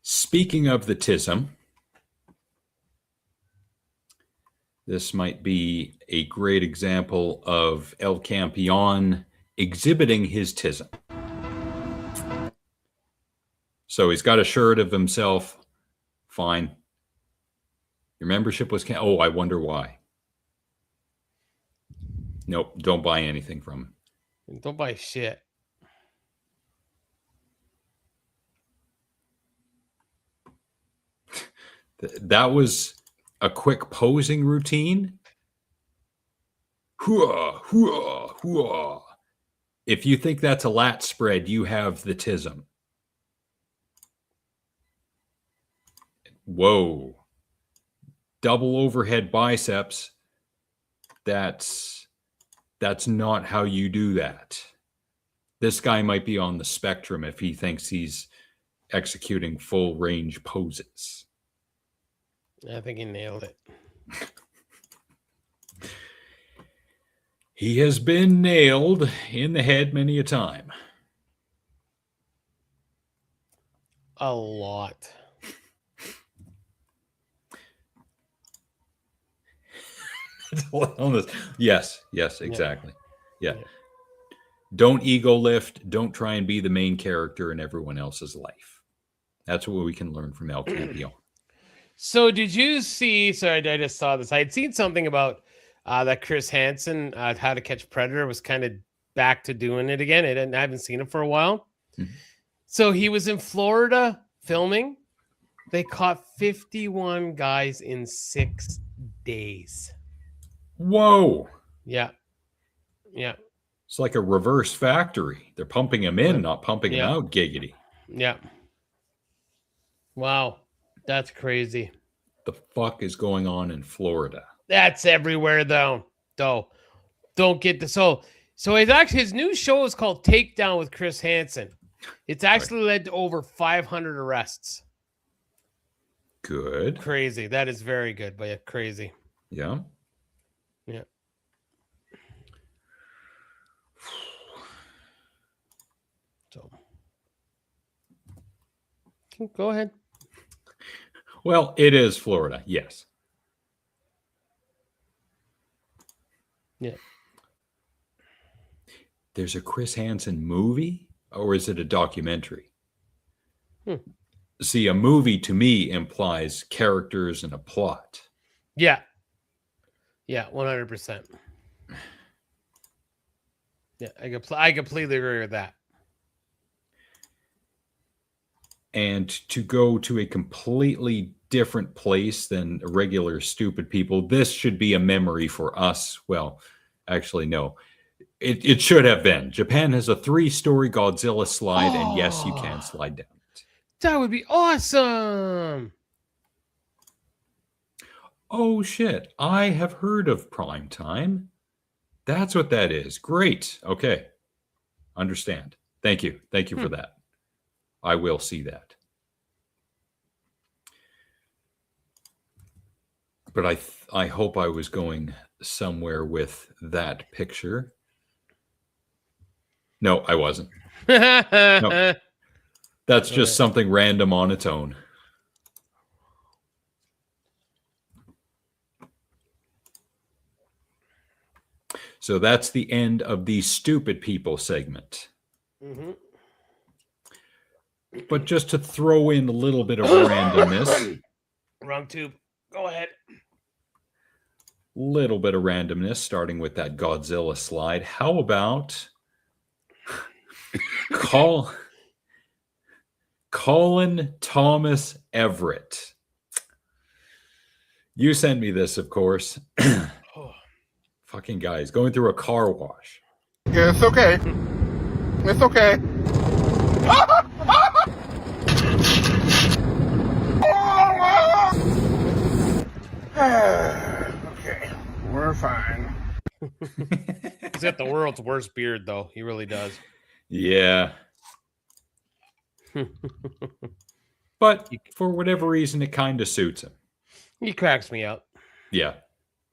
Speaking of the TISM, this might be a great example of El Campeon exhibiting his TISM. So he's got a shirt of himself. Fine. Your membership was oh, I wonder why. Nope, don't buy anything from him. Don't buy shit. That was a quick posing routine. Hooah, hooah, hooah. If you think that's a lat spread, you have the TISM. Whoa. Double overhead biceps. That's not how you do that. This guy might be on the spectrum if he thinks he's executing full range poses. I think he nailed it. He has been nailed in the head many a time. A lot. Yes, exactly. Yeah. Don't ego lift. Don't try and be the main character in everyone else's life. That's what we can learn from El Campeon. So did you see, sorry, I just saw this. I had seen something about that Chris Hansen, How to Catch a Predator, was kind of back to doing it again. I haven't seen it for a while. Mm-hmm. So he was in Florida filming. They caught 51 guys in 6 days. Whoa. Yeah. Yeah. It's like a reverse factory. They're pumping him in, not pumping him out. Giggity. Yeah. Wow. That's crazy. The fuck is going on in Florida? That's everywhere, though. Don't get the so it's actually, his new show is called Takedown with Chris Hansen. It's actually led to over 500 arrests. Good. Crazy. That is very good, but yeah, crazy. Yeah. Yeah. So go ahead. Well, it is Florida. Yes. Yeah. There's a Chris Hansen movie, or is it a documentary? See, a movie to me implies characters and a plot. Yeah. Yeah, 100%. Yeah, I completely agree with that. And to go to a completely different place than regular stupid people, this should be a memory for us. Well, actually, no. It should have been. Japan has a 3-story Godzilla slide, and yes, you can slide down it. That would be awesome. Oh, shit. I have heard of Prime Time. That's what that is. Great. Okay. Understand. Thank you. Thank you for that. I will see that. But I hope I was going somewhere with that picture. No, I wasn't. No. That's just something random on its own. So that's the end of the stupid people segment. But just to throw in a little bit of randomness. Wrong tube. Go ahead. Little bit of randomness, starting with that Godzilla slide. How about Colin Thomas Everett? You sent me this, of course. Fucking guys going through a car wash. Yeah, it's okay. It's okay. Okay, we're fine. He's got the world's worst beard, though. He really does. Yeah. But for whatever reason, it kind of suits him. He cracks me up. Yeah,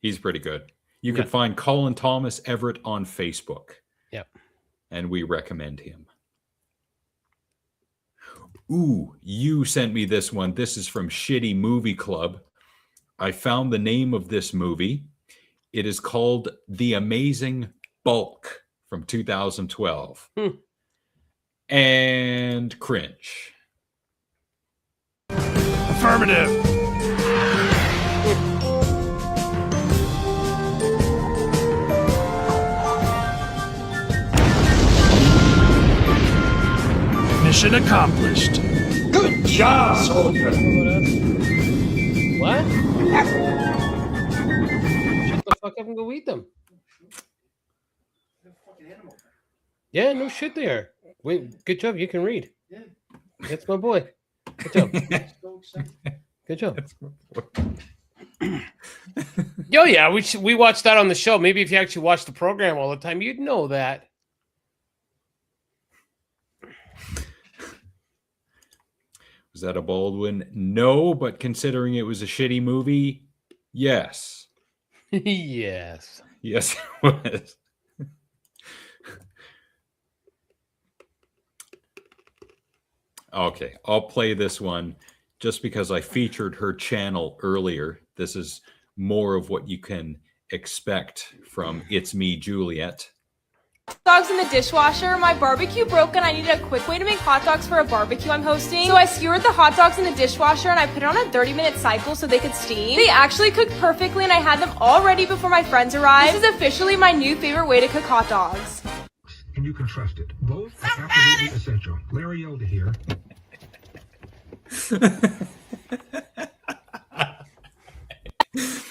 he's pretty good. You could find Colin Thomas Everett on Facebook. Yep. And we recommend him. Ooh, you sent me this one. This is from Shitty Movie Club. I found the name of this movie. It is called The Amazing Bulk from 2012. And cringe. Affirmative. Mission accomplished. Good job, soldier. What? Shut the fuck up and go eat them. Yeah, no shit they are. Wait, good job. You can read. Yeah. That's my boy. Good job. Good job. Yo, yeah, we watched that on the show. Maybe if you actually watch the program all the time, you'd know that. Was that a Baldwin? No, but considering it was a shitty movie, yes. Yes. Yes, it was. Okay, I'll play this one just because I featured her channel earlier. This is more of what you can expect from It's Me, Juliet. Dogs in the dishwasher. My barbecue broke and I needed a quick way to make hot dogs for a barbecue I'm hosting. So I skewered the hot dogs in the dishwasher and I put it on a 30-minute cycle so they could steam. They actually cooked perfectly and I had them all ready before my friends arrived. This is officially my new favorite way to cook hot dogs. And you can trust it. Both are absolutely essential. Larry Yoda here.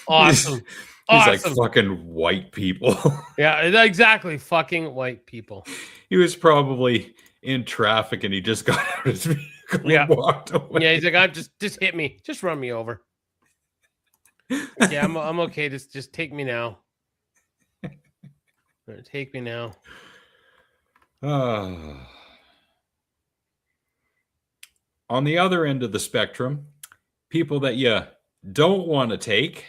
Awesome. He's Awesome. like fucking white people. Yeah, exactly. Fucking white people. He was probably in traffic and he just got out of his vehicle and walked away. Yeah, he's like, just hit me. Just run me over. Yeah, I'm okay. Just take me now. Take me now. On the other end of the spectrum, people that you don't want to take.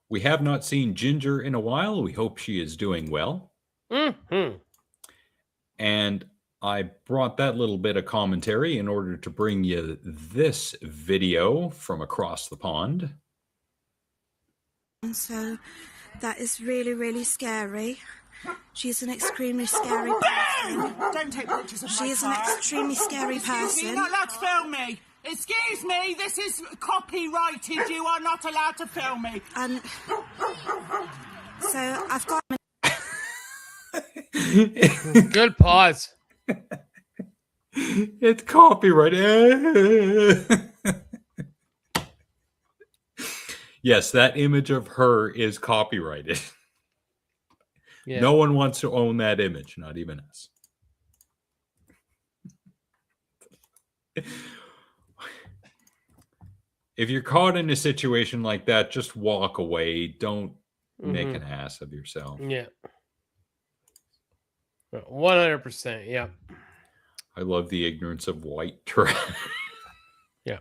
We have not seen Ginger in a while. We hope she is doing well. Mm-hmm. And I brought that little bit of commentary in order to bring you this video from across the pond. And so that is really, really scary. She's an extremely scary person. Don't take pictures of my She is an car. extremely scary Excuse me, person. you're not allowed to film me. Excuse me, this is copyrighted. You are not allowed to film me. And so I've got... Good pause. It's copyrighted. Yes, that image of her is copyrighted. Yeah. No one wants to own that image, not even us. If you're caught in a situation like that, just walk away. Don't make an ass of yourself. Yeah. 100%. Yeah. I love the ignorance of white trash. Yeah.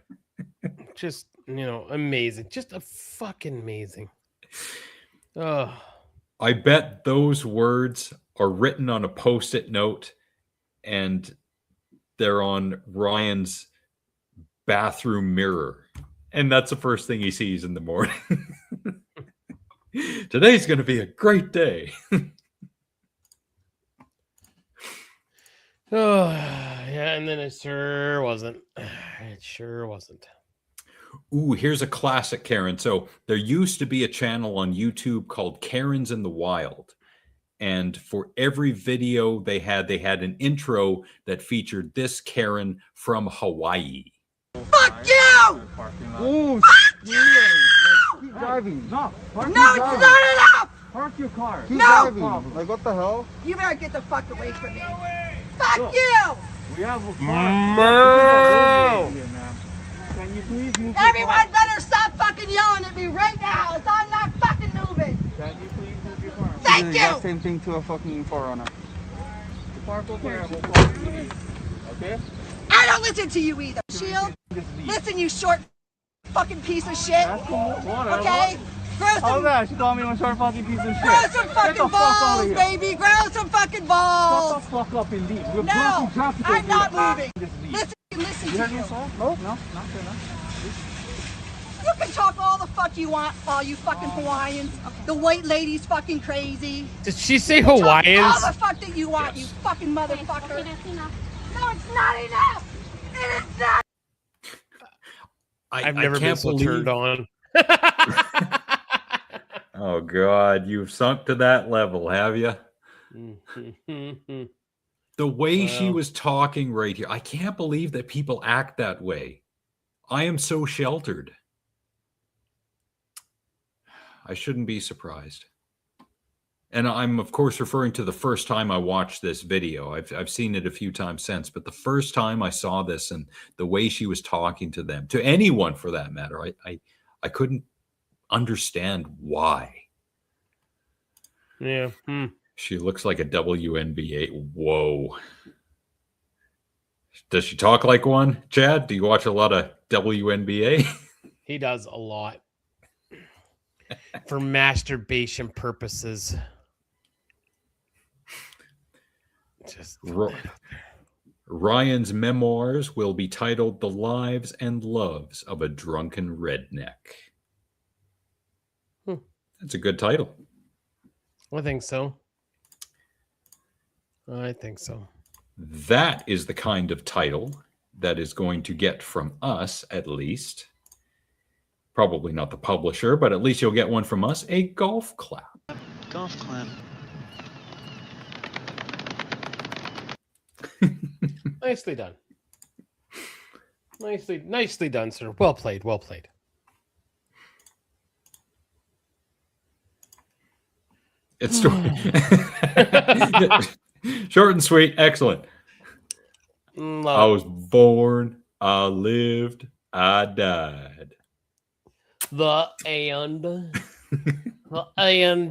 Just, amazing. Just a fucking amazing. Oh. I bet those words are written on a Post-it note and they're on Ryan's bathroom mirror. And that's the first thing he sees in the morning. Today's going to be a great day. Oh, yeah, and then it sure wasn't. It sure wasn't. Ooh, here's a classic Karen. So there used to be a channel on YouTube called Karens in the Wild. And for every video they had an intro that featured this Karen from Hawaii. Fuck you! Ooh, Fuck you! keep driving. No, No, it's not enough! Park your car. No! Driving. Like, what the hell? You better get the fuck away from me. Fuck you! We have a No! Can you please move? Everyone better stop fucking yelling at me right now, as I'm not fucking moving. Can you please move your car? Thank you! Same thing to a fucking Forerunner. You park over here, we'll park you. Okay? I don't listen to you either, Shield. Listen, you short fucking piece of shit. Okay? Grow How some, bad? She called me a short fucking piece of shit. grow some Get fucking the fuck out balls, of here. baby. Grow some fucking balls. Shut the fuck up and leave. We're No, blocking traffic I'm over not here. moving. Just leave. Listen You to heard me, you. sir? No, not fair enough. You can talk all the fuck you want, all you fucking Hawaiians. The white lady's fucking crazy. Did she say Talk Hawaiians? all the fuck that you want, you fucking motherfucker. No, it's not enough. It is not. I've never been so turned on. Oh God, you've sunk to that level, have you? The way she was talking right here, I can't believe that people act that way. I am so sheltered. I shouldn't be surprised. And I'm, of course, referring to the first time I watched this video. I've seen it a few times since, but the first time I saw this and the way she was talking to them, to anyone for that matter, I couldn't understand why. Yeah. She looks like a WNBA. Whoa. Does she talk like one, Chad? Do you watch a lot of WNBA? He does a lot. For masturbation purposes. Just Ryan's memoirs will be titled The Lives and Loves of a Drunken Redneck. That's a good title. I think so. I think so. That is the kind of title that is going to get from us, at least. Probably not the publisher, but at least you'll get one from us, a golf clap. Golf clap. Nicely done. Nicely done, sir. Well played. Well played. It's short and sweet. Excellent. I was born, I lived, I died.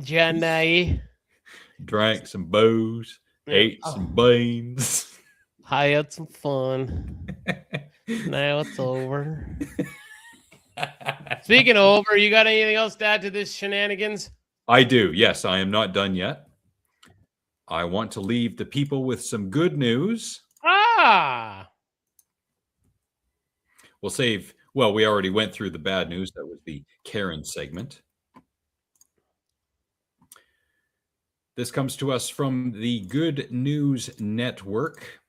Jenny. Drank some booze, ate some beans. I had some fun. Now it's over. Speaking of over, you got anything else to add to this shenanigans? I do. Yes, I am not done yet. I want to leave the people with some good news. Ah. We'll save. Well, we already went through the bad news. That was the Karen segment. This comes to us from the Good News Network.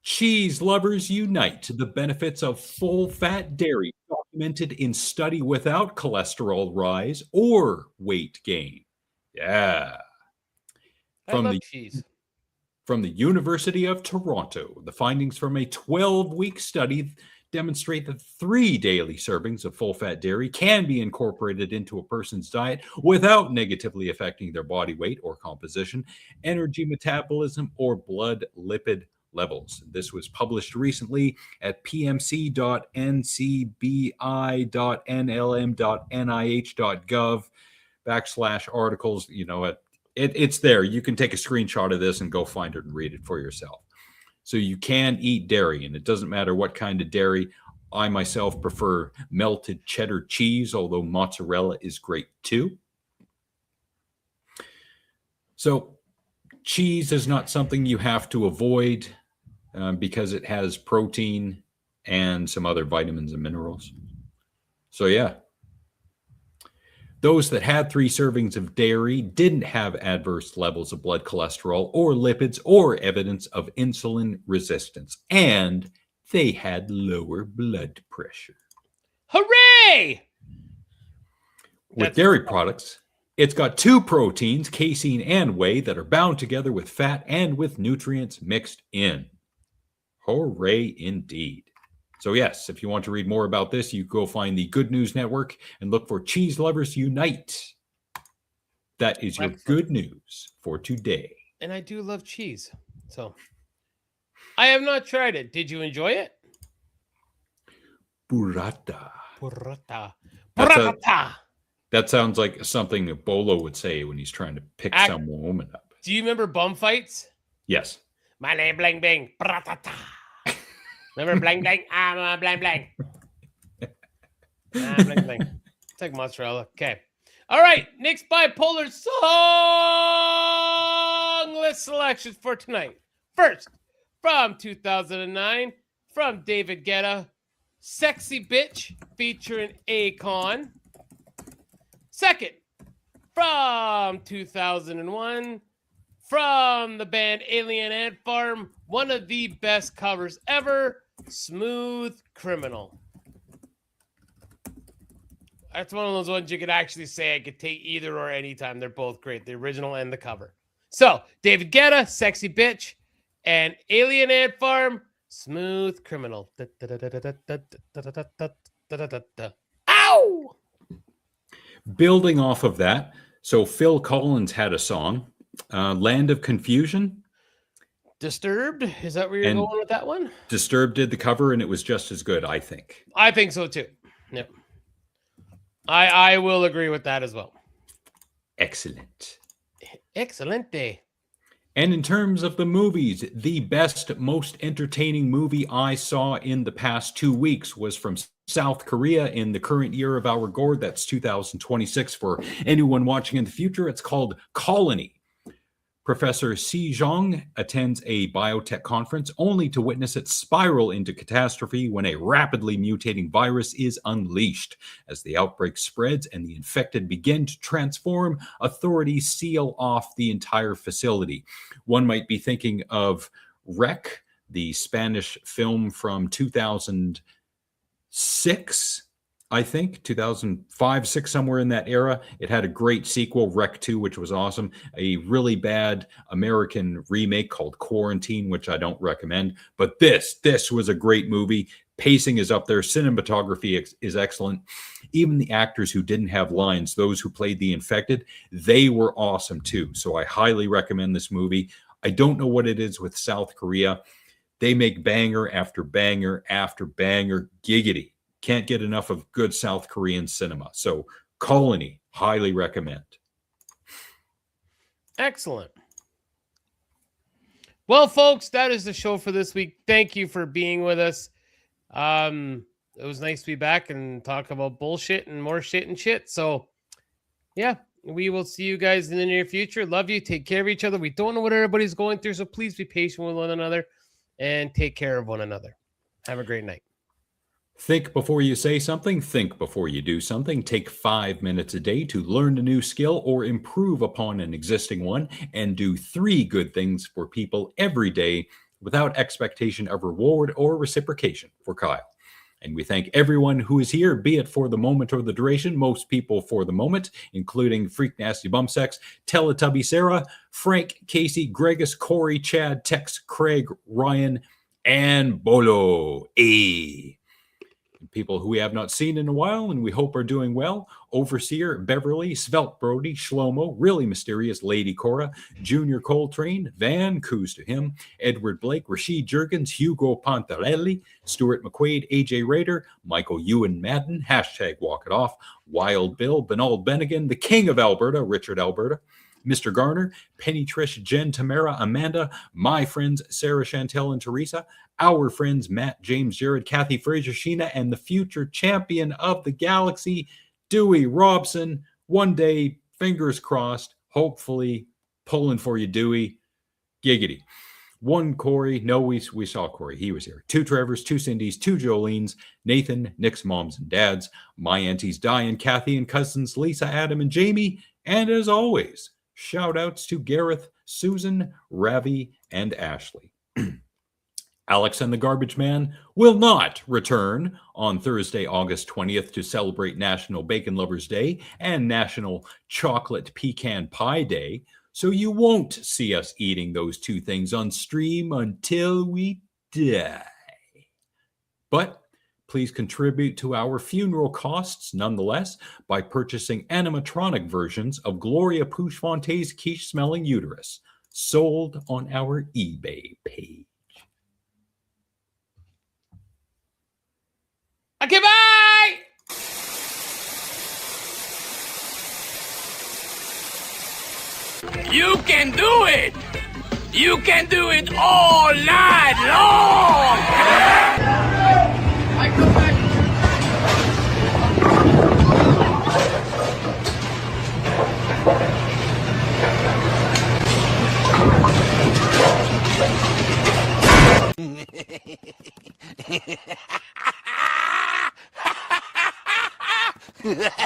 Cheese lovers unite. The benefits of full-fat dairy documented in study without cholesterol rise or weight gain. Yeah. I love cheese. From the University of Toronto, the findings from a 12-week study demonstrate that 3 daily servings of full-fat dairy can be incorporated into a person's diet without negatively affecting their body weight or composition, energy metabolism, or blood lipid levels. This was published recently at pmc.ncbi.nlm.nih.gov/articles. You know, it's there. You can take a screenshot of this and go find it and read it for yourself. So you can eat dairy, and it doesn't matter what kind of dairy. I myself prefer melted cheddar cheese, although mozzarella is great too. So cheese is not something you have to avoid because it has protein and some other vitamins and minerals. So yeah. Those that had 3 servings of dairy didn't have adverse levels of blood cholesterol or lipids or evidence of insulin resistance. And they had lower blood pressure. Hooray! With dairy products, it's got 2 proteins, casein and whey, that are bound together with fat and with nutrients mixed in. Hooray indeed. So yes, if you want to read more about this, you go find the Good News Network and look for Cheese Lovers Unite. That is your good news for today. And I do love cheese. So I have not tried it. Did you enjoy it? Burrata. Burrata. Burrata. That sounds like something that Bolo would say when he's trying to pick some woman up. Do you remember bum fights? Yes. My name bling bing. Burrata. Remember bling bling? I'm bling bling. Bling bling. It's like mozzarella. Okay. All right. Nick's bipolar song list selections for tonight. First, from 2009, from David Guetta, Sexy Bitch featuring Akon. Second, from 2001, from the band Alien Ant Farm, one of the best covers ever, Smooth Criminal. That's one of those ones you could actually say I could take either or anytime. They're both great, the original and the cover. So, David Guetta, Sexy Bitch, and Alien Ant Farm, Smooth Criminal. Ow! Building off of that, so Phil Collins had a song, Land of Confusion. Disturbed? Is that where you're going with that one? Disturbed did the cover, and it was just as good, I think. I think so, too. Yep. I will agree with that as well. Excellent. Excelente. And in terms of the movies, the best, most entertaining movie I saw in the past 2 weeks was from South Korea in the current year of our Gourd. That's 2026 for anyone watching in the future. It's called Colony. Professor Si Jong attends a biotech conference only to witness it spiral into catastrophe when a rapidly mutating virus is unleashed. As the outbreak spreads and the infected begin to transform, authorities seal off the entire facility. One might be thinking of REC, the Spanish film from 2006. I think 2005, 6, somewhere in that era. It had a great sequel, REC 2, which was awesome. A really bad American remake called Quarantine, which I don't recommend. But this was a great movie. Pacing is up there. Cinematography is excellent. Even the actors who didn't have lines, those who played the infected, they were awesome too. So I highly recommend this movie. I don't know what it is with South Korea. They make banger after banger after banger. Giggity. Can't get enough of good South Korean cinema. So Colony, highly recommend. Excellent. Well, folks, that is the show for this week. Thank you for being with us. It was nice to be back and talk about bullshit and more shit and shit. So, yeah, We will see you guys in the near future. Love you. Take care of each other. We don't know what everybody's going through, so please be patient with one another and take care of one another. Have a great night. Think before you say something. Think before you do something. Take 5 minutes a day to learn a new skill or improve upon an existing one, and do 3 good things for people every day without expectation of reward or reciprocation. For Kyle. And we thank everyone who is here, be it for the moment or the duration, most people for the moment, including Freak Nasty Bumsex, Teletubby Sarah, Frank, Casey, Gregus, Corey, Chad, Tex, Craig, Ryan, and Bolo. People who we have not seen in a while and we hope are doing well: Overseer, Beverly, Svelte Brody, Shlomo, Really Mysterious, Lady Cora, Junior Coltrane, Van, Coos to him, Edward Blake, Rashid Jurgens, Hugo Pantarelli, Stuart McQuaid, AJ Rader, Michael Ewan Madden, hashtag Walk It Off, Wild Bill, Benald Bennigan, the King of Alberta, Richard Alberta, Mr. Garner, Penny Trish, Jen, Tamara, Amanda, my friends Sarah, Chantel, and Teresa, our friends Matt, James, Jared, Kathy, Fraser, Sheena, and the future champion of the galaxy, Dewey Robson. One day, fingers crossed, hopefully, pulling for you, Dewey. Giggity. 1 Corey. No, we saw Corey. He was here. 2 Trevors, 2 Cindys, 2 Jolenes, Nathan, Nick's moms and dads, my aunties Diane, Kathy, and cousins Lisa, Adam, and Jamie. And as always, shout outs to Gareth, Susan, Ravi, and Ashley. Alex and the Garbage Man will not return on Thursday, August 20th to celebrate National Bacon Lovers Day and National Chocolate Pecan Pie Day, so you won't see us eating those 2 things on stream until we die. But please contribute to our funeral costs nonetheless by purchasing animatronic versions of Gloria Pouchfonte's quiche-smelling uterus, sold on our eBay page. Okay, bye! You can do it! You can do it all night long! I come back. Ha